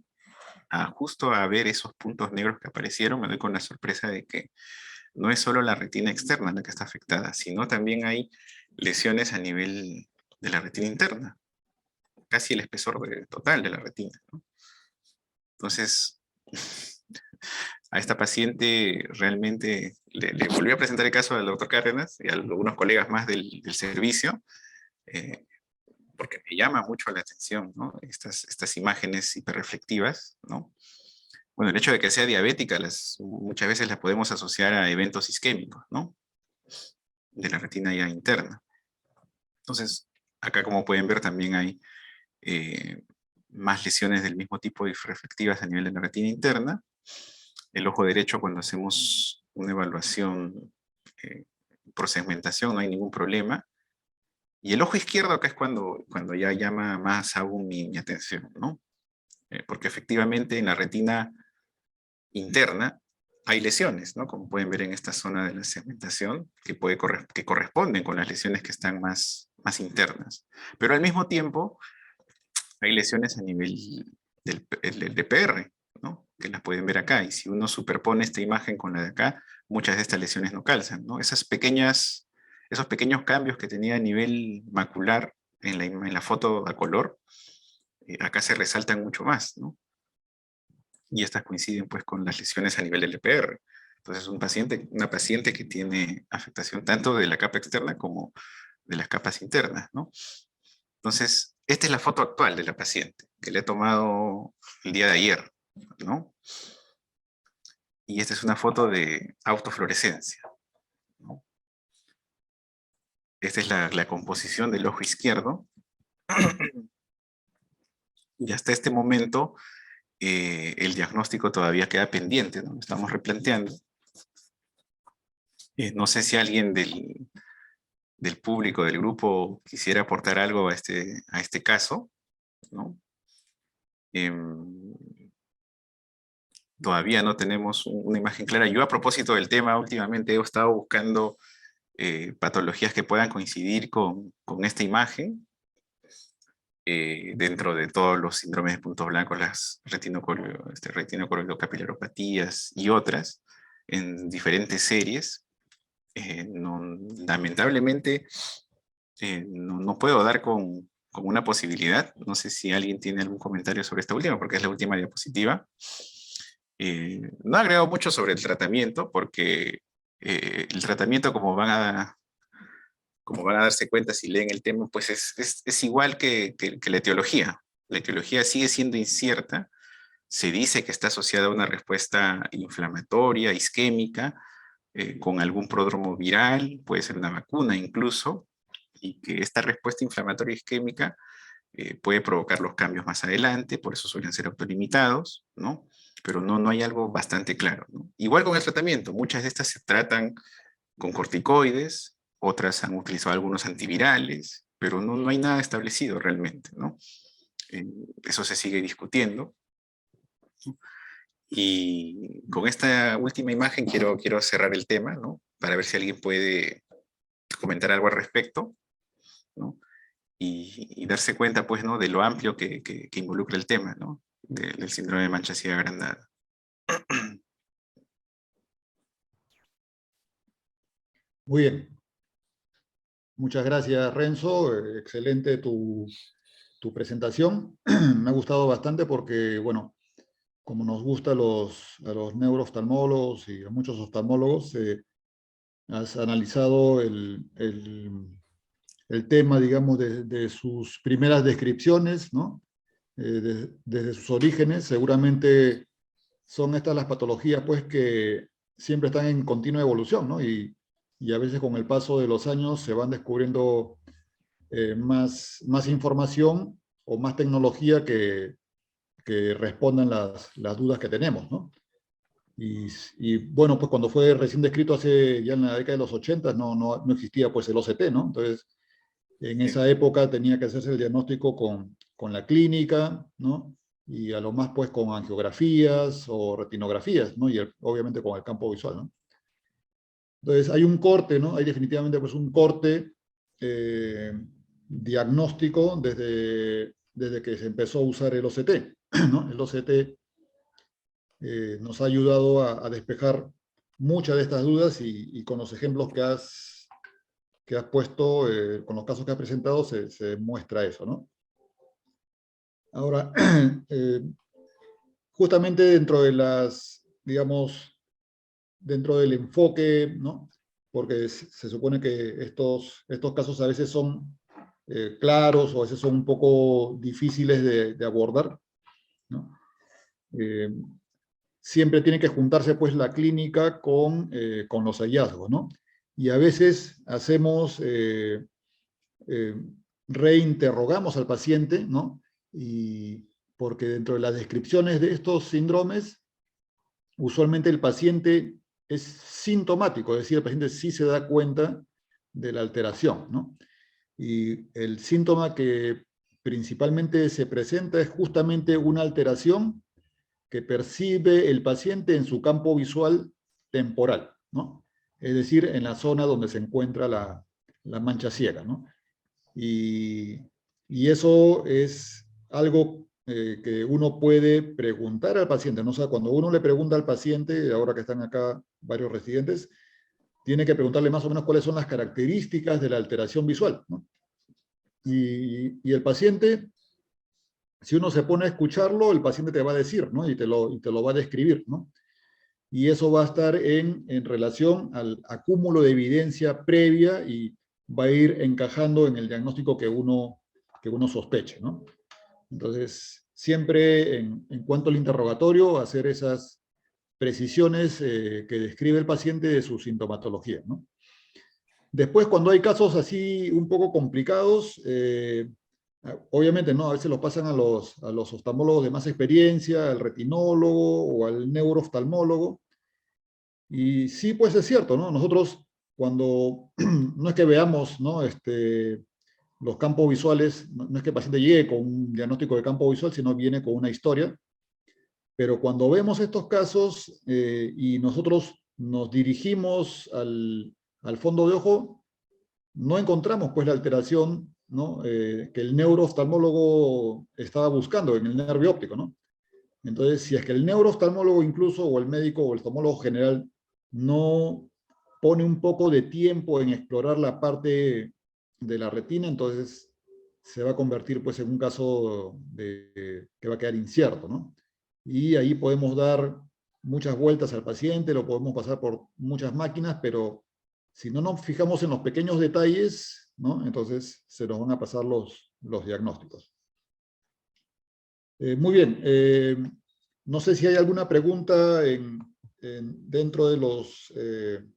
justo a ver esos puntos negros que aparecieron, me doy con la sorpresa de que no es solo la retina externa la que está afectada, sino también hay lesiones a nivel de la retina interna, casi el espesor total de la retina, ¿no? Entonces, a esta paciente realmente le volví a presentar el caso al doctor Cárdenas y a algunos colegas más del servicio, eh, porque me llama mucho la atención, ¿no? Estas imágenes hiperreflectivas, ¿no? Bueno, el hecho de que sea diabética, muchas veces las podemos asociar a eventos isquémicos, ¿no? De la retina ya interna. Entonces, acá como pueden ver también hay más lesiones del mismo tipo refractivas a nivel de la retina interna. El ojo derecho, cuando hacemos una evaluación por segmentación, no hay ningún problema. Y el ojo izquierdo acá es cuando ya llama más aún mi atención, ¿no? Porque efectivamente en la retina interna hay lesiones, ¿no? Como pueden ver en esta zona de la segmentación, que corresponden con las lesiones que están más internas. Pero al mismo tiempo, hay lesiones a nivel del DPR, ¿no? Que las pueden ver acá. Y si uno superpone esta imagen con la de acá, muchas de estas lesiones no calzan, ¿no? Esos pequeños cambios que tenía a nivel macular en la foto a color, acá se resaltan mucho más, ¿no? Y estas coinciden pues con las lesiones a nivel del DPR. Entonces una paciente que tiene afectación tanto de la capa externa como de las capas internas, ¿no? Entonces, esta es la foto actual de la paciente, que le he tomado el día de ayer, ¿no? Y esta es una foto de autofluorescencia, ¿no? Esta es la composición del ojo izquierdo. Y hasta este momento, el diagnóstico todavía queda pendiente, ¿no? Lo estamos replanteando. No sé si alguien del público, del grupo, quisiera aportar algo a este caso, ¿no? Todavía no tenemos una imagen clara. Yo a propósito del tema, últimamente he estado buscando patologías que puedan coincidir con esta imagen, dentro de todos los síndromes de puntos blancos, las retinocoridocapilaropatías y otras, en diferentes series. Lamentablemente, no puedo dar con una posibilidad. No sé si alguien tiene algún comentario sobre esta última, porque es la última diapositiva. No he agregado mucho sobre el tratamiento, porque el tratamiento, como van a darse cuenta si leen el tema, pues es igual que la etiología. La etiología sigue siendo incierta. Se dice que está asociada a una respuesta inflamatoria, isquémica, con algún pródromo viral, puede ser una vacuna incluso, y que esta respuesta inflamatoria isquémica puede provocar los cambios más adelante, por eso suelen ser autolimitados, ¿no? Pero no hay algo bastante claro, ¿no? Igual con el tratamiento, muchas de estas se tratan con corticoides, otras han utilizado algunos antivirales, pero no hay nada establecido realmente, ¿no? Eso se sigue discutiendo. Y con esta última imagen quiero cerrar el tema, ¿no? Para ver si alguien puede comentar algo al respecto, ¿no? y darse cuenta, pues, ¿no? De lo amplio que involucra el tema, ¿no? Del síndrome de mancha ciega agrandada. Muy bien. Muchas gracias, Renzo. Excelente tu presentación. Me ha gustado bastante porque, bueno, como nos gusta a los neurooftalmólogos y a muchos oftalmólogos, has analizado el tema, digamos, de sus primeras descripciones, ¿no? Desde sus orígenes. Seguramente son estas las patologías, pues, que siempre están en continua evolución, ¿no? Y a veces con el paso de los años se van descubriendo más información o más tecnología que respondan las dudas que tenemos, ¿no? Y bueno, pues cuando fue recién descrito hace ya en la década de los 80, no existía pues el OCT, ¿no? Entonces, en Sí. esa época tenía que hacerse el diagnóstico con la clínica, ¿no? Y a lo más pues con angiografías o retinografías, ¿no? Y obviamente con el campo visual, ¿no? Entonces hay un corte, ¿no? Hay definitivamente pues un corte diagnóstico desde que se empezó a usar el OCT, ¿no? El OCT nos ha ayudado a despejar muchas de estas dudas y con los ejemplos que has puesto, con los casos que has presentado, se muestra eso, ¿no? Ahora, justamente dentro de digamos, dentro del enfoque, ¿no? Porque se supone que estos casos a veces son claros o a veces son un poco difíciles de abordar, ¿no? Eh, siempre tiene que juntarse pues la clínica con los hallazgos, ¿no? Y a veces eh, reinterrogamos al paciente, ¿no? Y porque dentro de las descripciones de estos síndromes, usualmente el paciente es sintomático, es decir, el paciente sí se da cuenta de la alteración, ¿no? Y el síntoma que principalmente se presenta es justamente una alteración que percibe el paciente en su campo visual temporal, ¿no? Es decir, en la zona donde se encuentra la mancha ciega, ¿no? Y, y eso es algo que uno puede preguntar al paciente, ¿no? O sea, cuando uno le pregunta al paciente, ahora que están acá varios residentes, tiene que preguntarle más o menos cuáles son las características de la alteración visual, ¿no? Y el paciente, si uno se pone a escucharlo, el paciente te va a decir, ¿no? Y te lo va a describir, ¿no? Y eso va a estar en relación al acúmulo de evidencia previa y va a ir encajando en el diagnóstico que uno sospeche, ¿no? Entonces, siempre en cuanto al interrogatorio, hacer esas precisiones que describe el paciente de su sintomatología, ¿no? Después, cuando hay casos así un poco complicados, obviamente, ¿no? A veces los pasan a los oftalmólogos de más experiencia, al retinólogo o al neurooftalmólogo. Y sí, pues es cierto, ¿no? Nosotros cuando no es que veamos, ¿no? Los campos visuales, no es que el paciente llegue con un diagnóstico de campo visual, sino viene con una historia. Pero cuando vemos estos casos y nosotros nos dirigimos al fondo de ojo, no encontramos pues la alteración, ¿no? Que el neurooftalmólogo estaba buscando en el nervio óptico, ¿no? Entonces, si es que el neurooftalmólogo incluso, o el médico o el oftalmólogo general, no pone un poco de tiempo en explorar la parte de la retina, entonces se va a convertir pues en un caso que va a quedar incierto, ¿no? Y ahí podemos dar muchas vueltas al paciente, lo podemos pasar por muchas máquinas, pero si no nos fijamos en los pequeños detalles, ¿no? Entonces se nos van a pasar los diagnósticos. Muy bien. No sé si hay alguna pregunta dentro de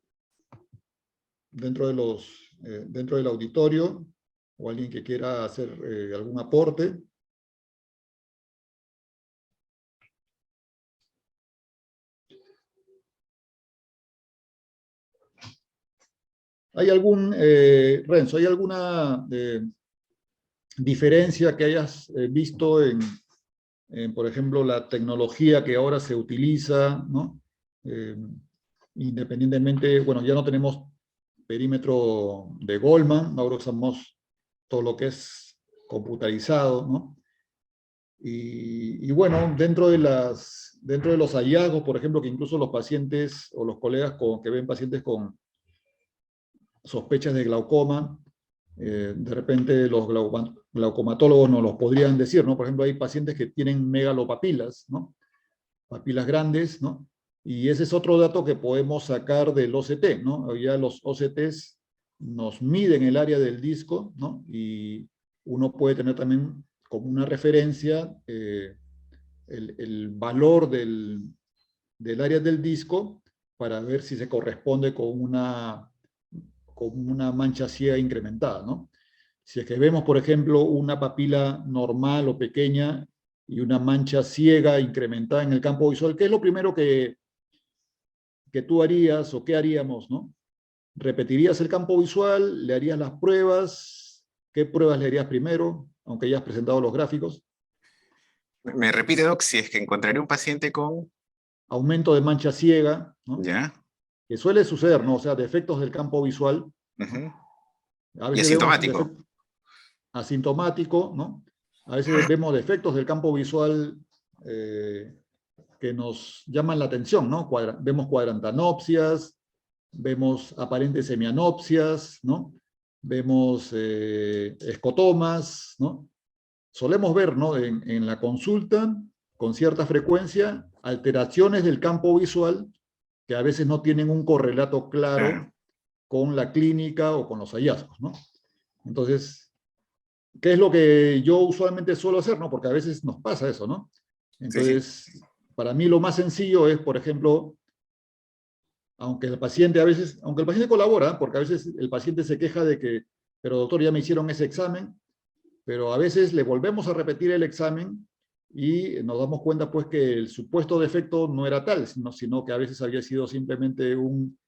dentro del auditorio o alguien que quiera hacer algún aporte. Renzo, ¿hay alguna diferencia que hayas visto por ejemplo, la tecnología que ahora se utiliza, ¿no? Independientemente, bueno, ya no tenemos perímetro de Goldman, ahora usamos todo lo que es computarizado, ¿no? Y bueno, dentro de los hallazgos, por ejemplo, que incluso los pacientes o los colegas que ven pacientes con sospechas de glaucoma, de repente los glaucomatólogos nos los podrían decir, ¿no? Por ejemplo, hay pacientes que tienen megalopapilas, ¿no? Papilas grandes, ¿no? Y ese es otro dato que podemos sacar del OCT, ¿no? Ya los OCTs nos miden el área del disco, ¿no? Y uno puede tener también como una referencia el valor del área del disco para ver si se corresponde con una mancha ciega incrementada, ¿no? Si es que vemos, por ejemplo, una papila normal o pequeña y una mancha ciega incrementada en el campo visual, ¿qué es lo primero que tú harías o qué haríamos, ¿no? ¿Repetirías el campo visual? ¿Le harías las pruebas? ¿Qué pruebas le harías primero? Aunque ya has presentado los gráficos. Me repite, Doc, si es que encontraré un paciente con... Aumento de mancha ciega, ¿no? Ya. Que suele suceder, ¿no? O sea, defectos del campo visual, ¿no? Ujú. A Y veces vemos asintomático. defectos asintomático, ¿no? A veces vemos defectos del campo visual que nos llaman la atención, ¿no? Vemos cuadrantanopsias, vemos aparentes semianopsias, ¿no? Vemos escotomas, ¿no? Solemos ver, ¿no? En la consulta, con cierta frecuencia, alteraciones del campo visual que a veces no tienen un correlato claro Claro. con la clínica o con los hallazgos, ¿no? Entonces, ¿qué es lo que yo usualmente suelo hacer, no? Porque a veces nos pasa eso, ¿no? Sí, sí. Entonces, para mí lo más sencillo es, por ejemplo, aunque el paciente colabora, porque a veces el paciente se queja de que, pero doctor, ya me hicieron ese examen, pero a veces le volvemos a repetir el examen y nos damos cuenta pues que el supuesto defecto no era tal, sino que a veces había sido simplemente un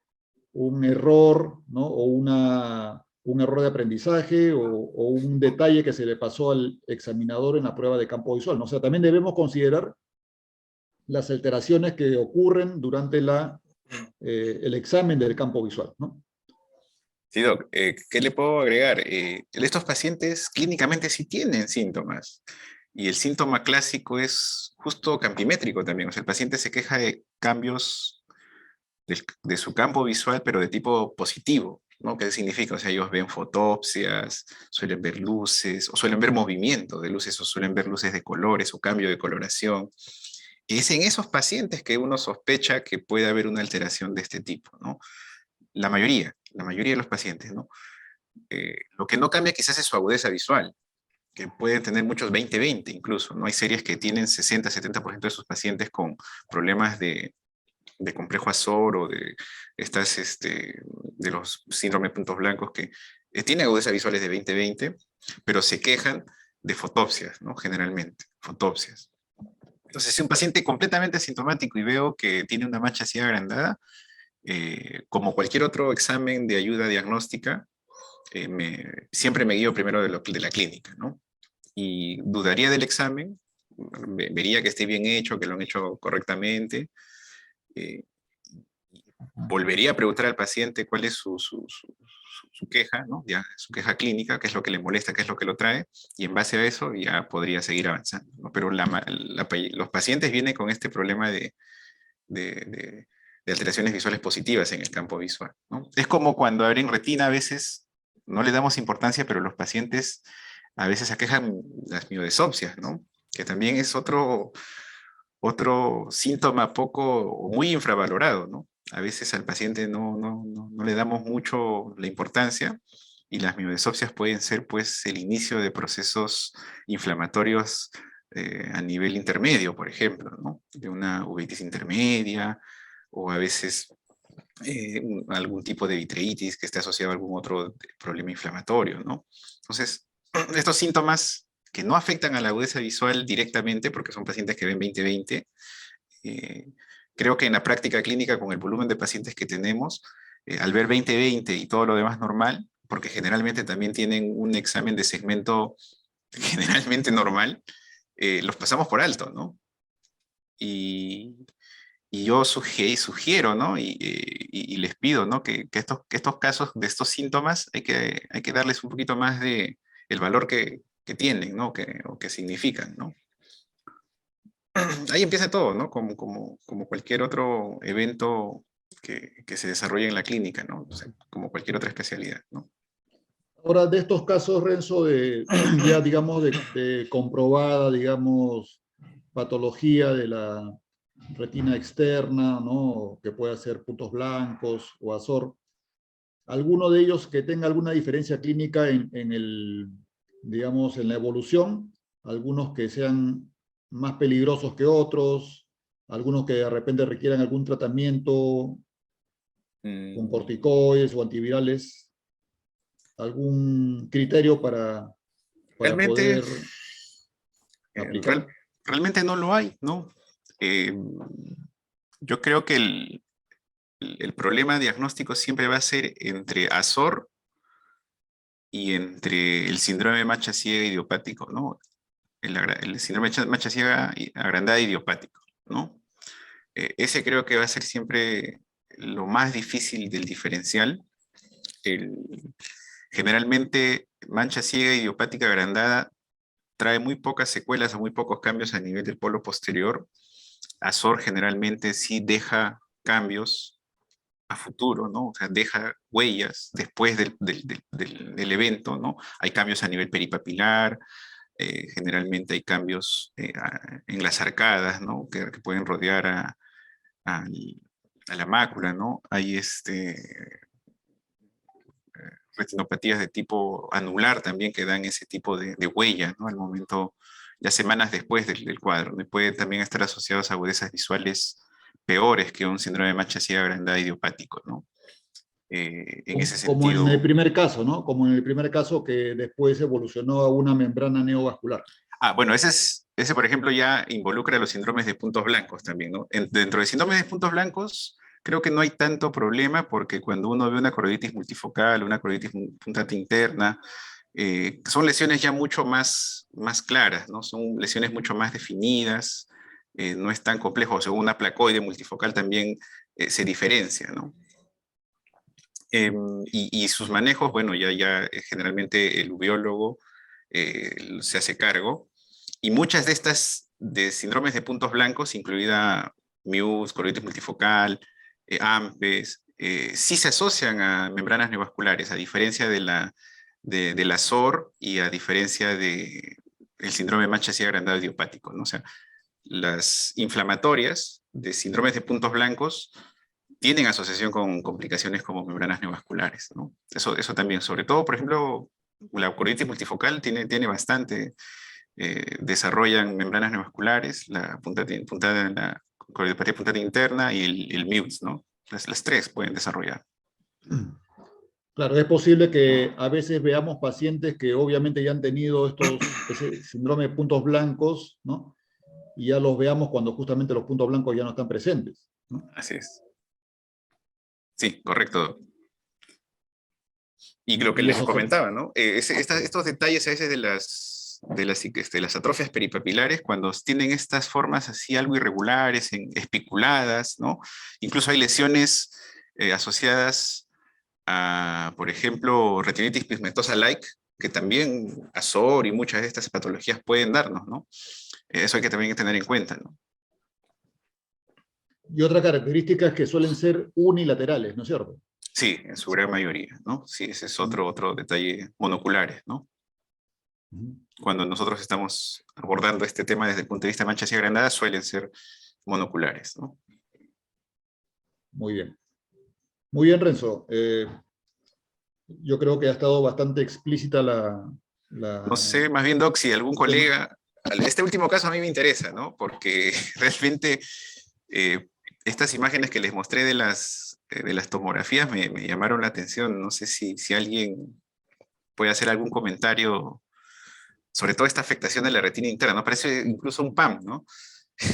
error, ¿no? O un error de aprendizaje o un detalle que se le pasó al examinador en la prueba de campo visual, ¿no? O sea, también debemos considerar las alteraciones que ocurren durante el examen del campo visual, ¿no? Sí, Doc, ¿qué le puedo agregar? Estos pacientes clínicamente sí tienen síntomas. Y el síntoma clásico es justo campimétrico también. O sea, el paciente se queja de cambios de su campo visual, pero de tipo positivo, ¿no? ¿Qué significa? O sea, ellos ven fotopsias, suelen ver luces, o suelen ver movimiento de luces, o suelen ver luces de colores, o cambio de coloración. Y es en esos pacientes que uno sospecha que puede haber una alteración de este tipo, ¿no? La mayoría de los pacientes, ¿no? Lo que no cambia quizás es su agudeza visual, que pueden tener muchos 20-20 incluso, ¿no? Hay series que tienen 60-70% de sus pacientes con problemas de complejo Azor o de de los síndrome de puntos blancos que tienen agudeza visuales de 20-20, pero se quejan de fotopsias, ¿no? Generalmente, fotopsias. Entonces, si un paciente completamente asintomático y veo que tiene una mancha así agrandada, como cualquier otro examen de ayuda diagnóstica, siempre me guío primero de la clínica, ¿no? Y dudaría del examen, vería que esté bien hecho, que lo han hecho correctamente, eh, volvería a preguntar al paciente cuál es su queja, ¿no? Ya, su queja clínica, qué es lo que le molesta, qué es lo que lo trae, y en base a eso ya podría seguir avanzando, ¿no? Pero los pacientes vienen con este problema de, de- de alteraciones visuales positivas en el campo visual, ¿no? Es como cuando abren retina a veces, no le damos importancia, pero los pacientes a veces aquejan las miodesopsias, ¿no? Que también es otro síntoma poco o muy infravalorado, ¿no? A veces al paciente no le damos mucho la importancia y las miodesopsias pueden ser pues el inicio de procesos inflamatorios a nivel intermedio, por ejemplo, ¿no? De una uveitis intermedia o a veces algún tipo de vitreitis que esté asociado a algún otro problema inflamatorio, ¿no? Entonces, estos síntomas que no afectan a la agudeza visual directamente, porque son pacientes que ven 20/20, eh, creo que en la práctica clínica, con el volumen de pacientes que tenemos, al ver 20/20 y todo lo demás normal, porque generalmente también tienen un examen de segmento generalmente normal, los pasamos por alto, ¿no? Y, y yo sugiero, ¿no? Y les pido, ¿no? Que estos casos de estos síntomas hay que darles un poquito más de el valor que tienen, ¿no? O que significan, ¿no? Ahí empieza todo, ¿no? Como cualquier otro evento que se desarrolla en la clínica, ¿no? O sea, como cualquier otra especialidad, ¿no? Ahora, de estos casos, Renzo, de ya, digamos, de comprobada, digamos, patología de la retina externa, ¿no? Que puede ser puntos blancos o azor, alguno de ellos que tenga alguna diferencia clínica en el, digamos, en la evolución, algunos que sean más peligrosos que otros, algunos que de repente requieran algún tratamiento con Mm, corticoides o antivirales, algún criterio para Realmente, poder eh, aplicar. real- realmente no lo hay, ¿no? Eh, yo creo que el problema diagnóstico siempre va a ser entre Azor y entre el síndrome de mancha ciega idiopático, ¿no? El síndrome de mancha ciega agrandada idiopático, ¿no? Ese creo que va a ser siempre lo más difícil del diferencial. El- Generalmente, mancha ciega idiopática agrandada trae muy pocas secuelas o muy pocos cambios a nivel del polo posterior. Azor generalmente sí deja cambios a futuro, ¿no? O sea, deja huellas después del evento, ¿no? Hay cambios a nivel peripapilar, generalmente hay cambios en las arcadas, ¿no? Que pueden rodear a- a la mácula, ¿no? Hay retinopatías de tipo anular también que dan ese tipo de huella, ¿no? Al momento, ya semanas después del cuadro, ¿no? Y pueden también estar asociados a agudezas visuales peores que un síndrome de mancha ciega agrandada idiopático, ¿no? En ese Como en el sentido, primer caso, ¿no? Como en el primer caso que después evolucionó a una membrana neovascular. bueno, ese por ejemplo ya involucra los síndromes de puntos blancos también, ¿no? Dentro de síndromes de puntos blancos, creo que no hay tanto problema porque cuando uno ve una coroiditis multifocal, una coroiditis puntata interna, son lesiones ya mucho más claras, ¿no? Son lesiones mucho más definidas, no es tan complejo. O sea, una placoide multifocal también se diferencia, ¿no? Y sus manejos, bueno, generalmente el ubiólogo se hace cargo. Y muchas de estas de síndromes de puntos blancos, incluida Muse, coroiditis multifocal, AMPES, sí se asocian a membranas neovasculares, a diferencia de la SOR y a diferencia del síndrome de mancha ciega agrandado idiopático, ¿no? O sea, las inflamatorias de síndromes de puntos blancos tienen asociación con complicaciones como membranas neovasculares, ¿no? Eso también, sobre todo, por ejemplo, la coroiditis multifocal tiene bastante, desarrollan membranas neovasculares, la coroidopatía puntata interna y el MUS, ¿no? Las tres pueden desarrollar. Claro, es posible que a veces veamos pacientes que obviamente ya han tenido ese síndrome de puntos blancos, ¿no? Y ya los veamos cuando justamente los puntos blancos ya no están presentes, ¿no? Así es. Sí, correcto. Y lo que Y les eso se, comentaba, ¿no? Estos detalles a veces de las atrofias peripapilares, cuando tienen estas formas así algo irregulares, espiculadas, ¿no? Incluso hay lesiones asociadas a, por ejemplo, retinitis pigmentosa-like, que también Azor y muchas de estas patologías pueden darnos, ¿no? Eso hay que también tener en cuenta, ¿no? y otra característica es que suelen ser unilaterales, ¿no es cierto? Sí, en su gran mayoría, ¿no? Sí, ese es otro detalle monoculares, ¿no? Ujú. Cuando nosotros estamos abordando este tema desde el punto de vista de manchas y agranadas, suelen ser monoculares, ¿no? Muy bien. Muy bien, Renzo. Yo creo que ha estado bastante explícita No sé, más bien, Doc, si algún el tema. colega, este último caso a mí me interesa, ¿no? Porque realmente eh, estas imágenes que les mostré de las tomografías me llamaron la atención. No sé si alguien puede hacer algún comentario sobre toda esta afectación de la retina interna, ¿no? Parece incluso un PAM, ¿no?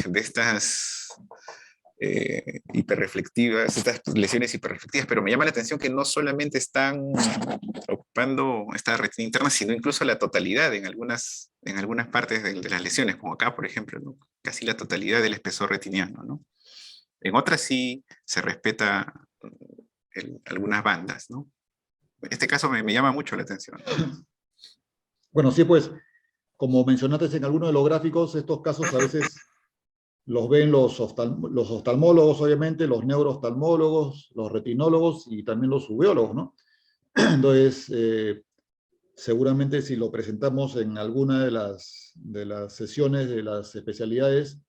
De estas hiperreflectivas, estas lesiones hiperreflectivas, pero me llama la atención que no solamente están ocupando esta retina interna, sino incluso la totalidad en algunas partes de las lesiones, como acá, por ejemplo, ¿no? Casi la totalidad del espesor retiniano, ¿no? En otras sí se respeta algunas bandas, ¿no? En este caso me llama mucho la atención, ¿no? Bueno, sí, pues como mencionaste en algunos de los gráficos, estos casos a veces los ven los oftalmólogos, obviamente, los neurooftalmólogos, los retinólogos y también los uveólogos, ¿no? Entonces, seguramente si lo presentamos en alguna de las sesiones de las especialidades,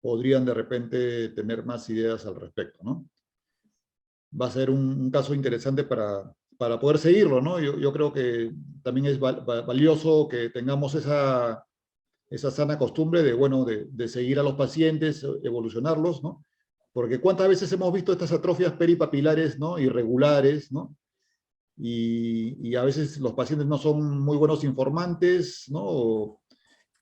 podrían de repente tener más ideas al respecto, ¿no? Va a ser un caso interesante para poder seguirlo, ¿no? Yo creo que también es valioso que tengamos esa sana costumbre de, bueno, de seguir a los pacientes, evolucionarlos, ¿no? Porque cuántas veces hemos visto estas atrofias peripapilares, ¿no? Irregulares, ¿no? Y a veces los pacientes no son muy buenos informantes, ¿no?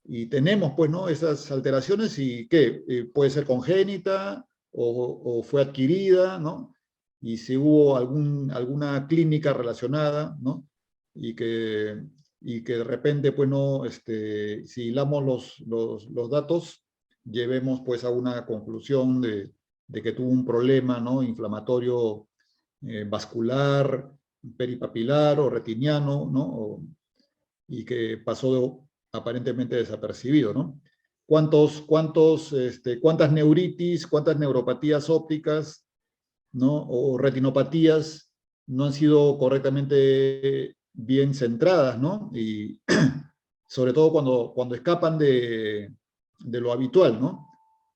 Y tenemos, pues, ¿no? Esas alteraciones y ¿qué? Puede ser congénita o fue adquirida, ¿no? Y si hubo alguna clínica relacionada, ¿no? Y que, y que de repente, pues, no, si hilamos los datos, llevemos, pues, a una conclusión de que tuvo un problema, ¿no? Inflamatorio vascular, peripapilar o retiniano, ¿no? Y que pasó aparentemente desapercibido, ¿no? ¿Cuántas neuritis, cuántas neuropatías ópticas, ¿no? O retinopatías no han sido correctamente bien centradas, ¿no? Y sobre todo cuando escapan de lo habitual, ¿no?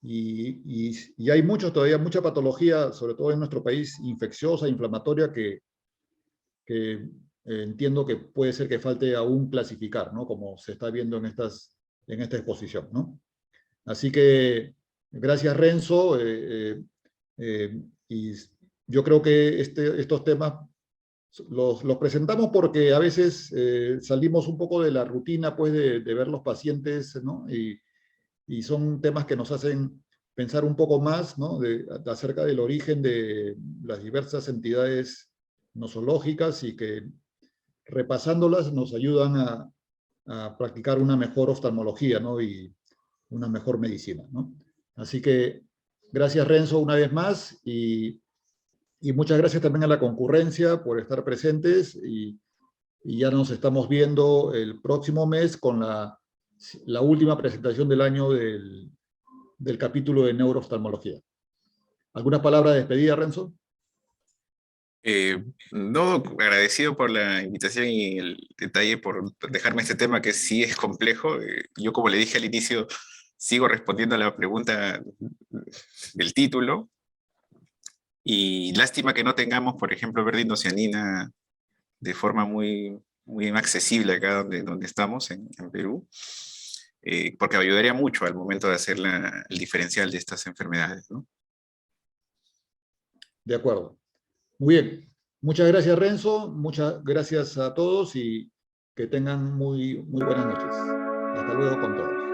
Y hay todavía mucha patología, sobre todo en nuestro país, infecciosa, inflamatoria, que entiendo que puede ser que falte aún clasificar, ¿no? Como se está viendo en esta exposición, ¿no? Así que gracias, Renzo. Y yo creo que estos temas los presentamos porque a veces salimos un poco de la rutina, pues, de ver los pacientes, ¿no? Y son temas que nos hacen pensar un poco más, ¿no? Acerca del origen de las diversas entidades nosológicas y que repasándolas nos ayudan a practicar una mejor oftalmología, ¿no? Y una mejor medicina, ¿no? Así que gracias, Renzo, una vez más y muchas gracias también a la concurrencia por estar presentes y ya nos estamos viendo el próximo mes con la última presentación del año del capítulo de neurooftalmología. ¿Alguna palabra de despedida, Renzo? No, agradecido por la invitación y el detalle por dejarme este tema que sí es complejo. Yo, como le dije al inicio, sigo respondiendo a la pregunta del título. Y lástima que no tengamos, por ejemplo, verdinocianina de forma muy, muy accesible acá donde estamos, en Perú, porque ayudaría mucho al momento de hacer el diferencial de estas enfermedades, ¿no? De acuerdo. Muy bien. Muchas gracias, Renzo. Muchas gracias a todos y que tengan muy buenas noches. Hasta luego con todos.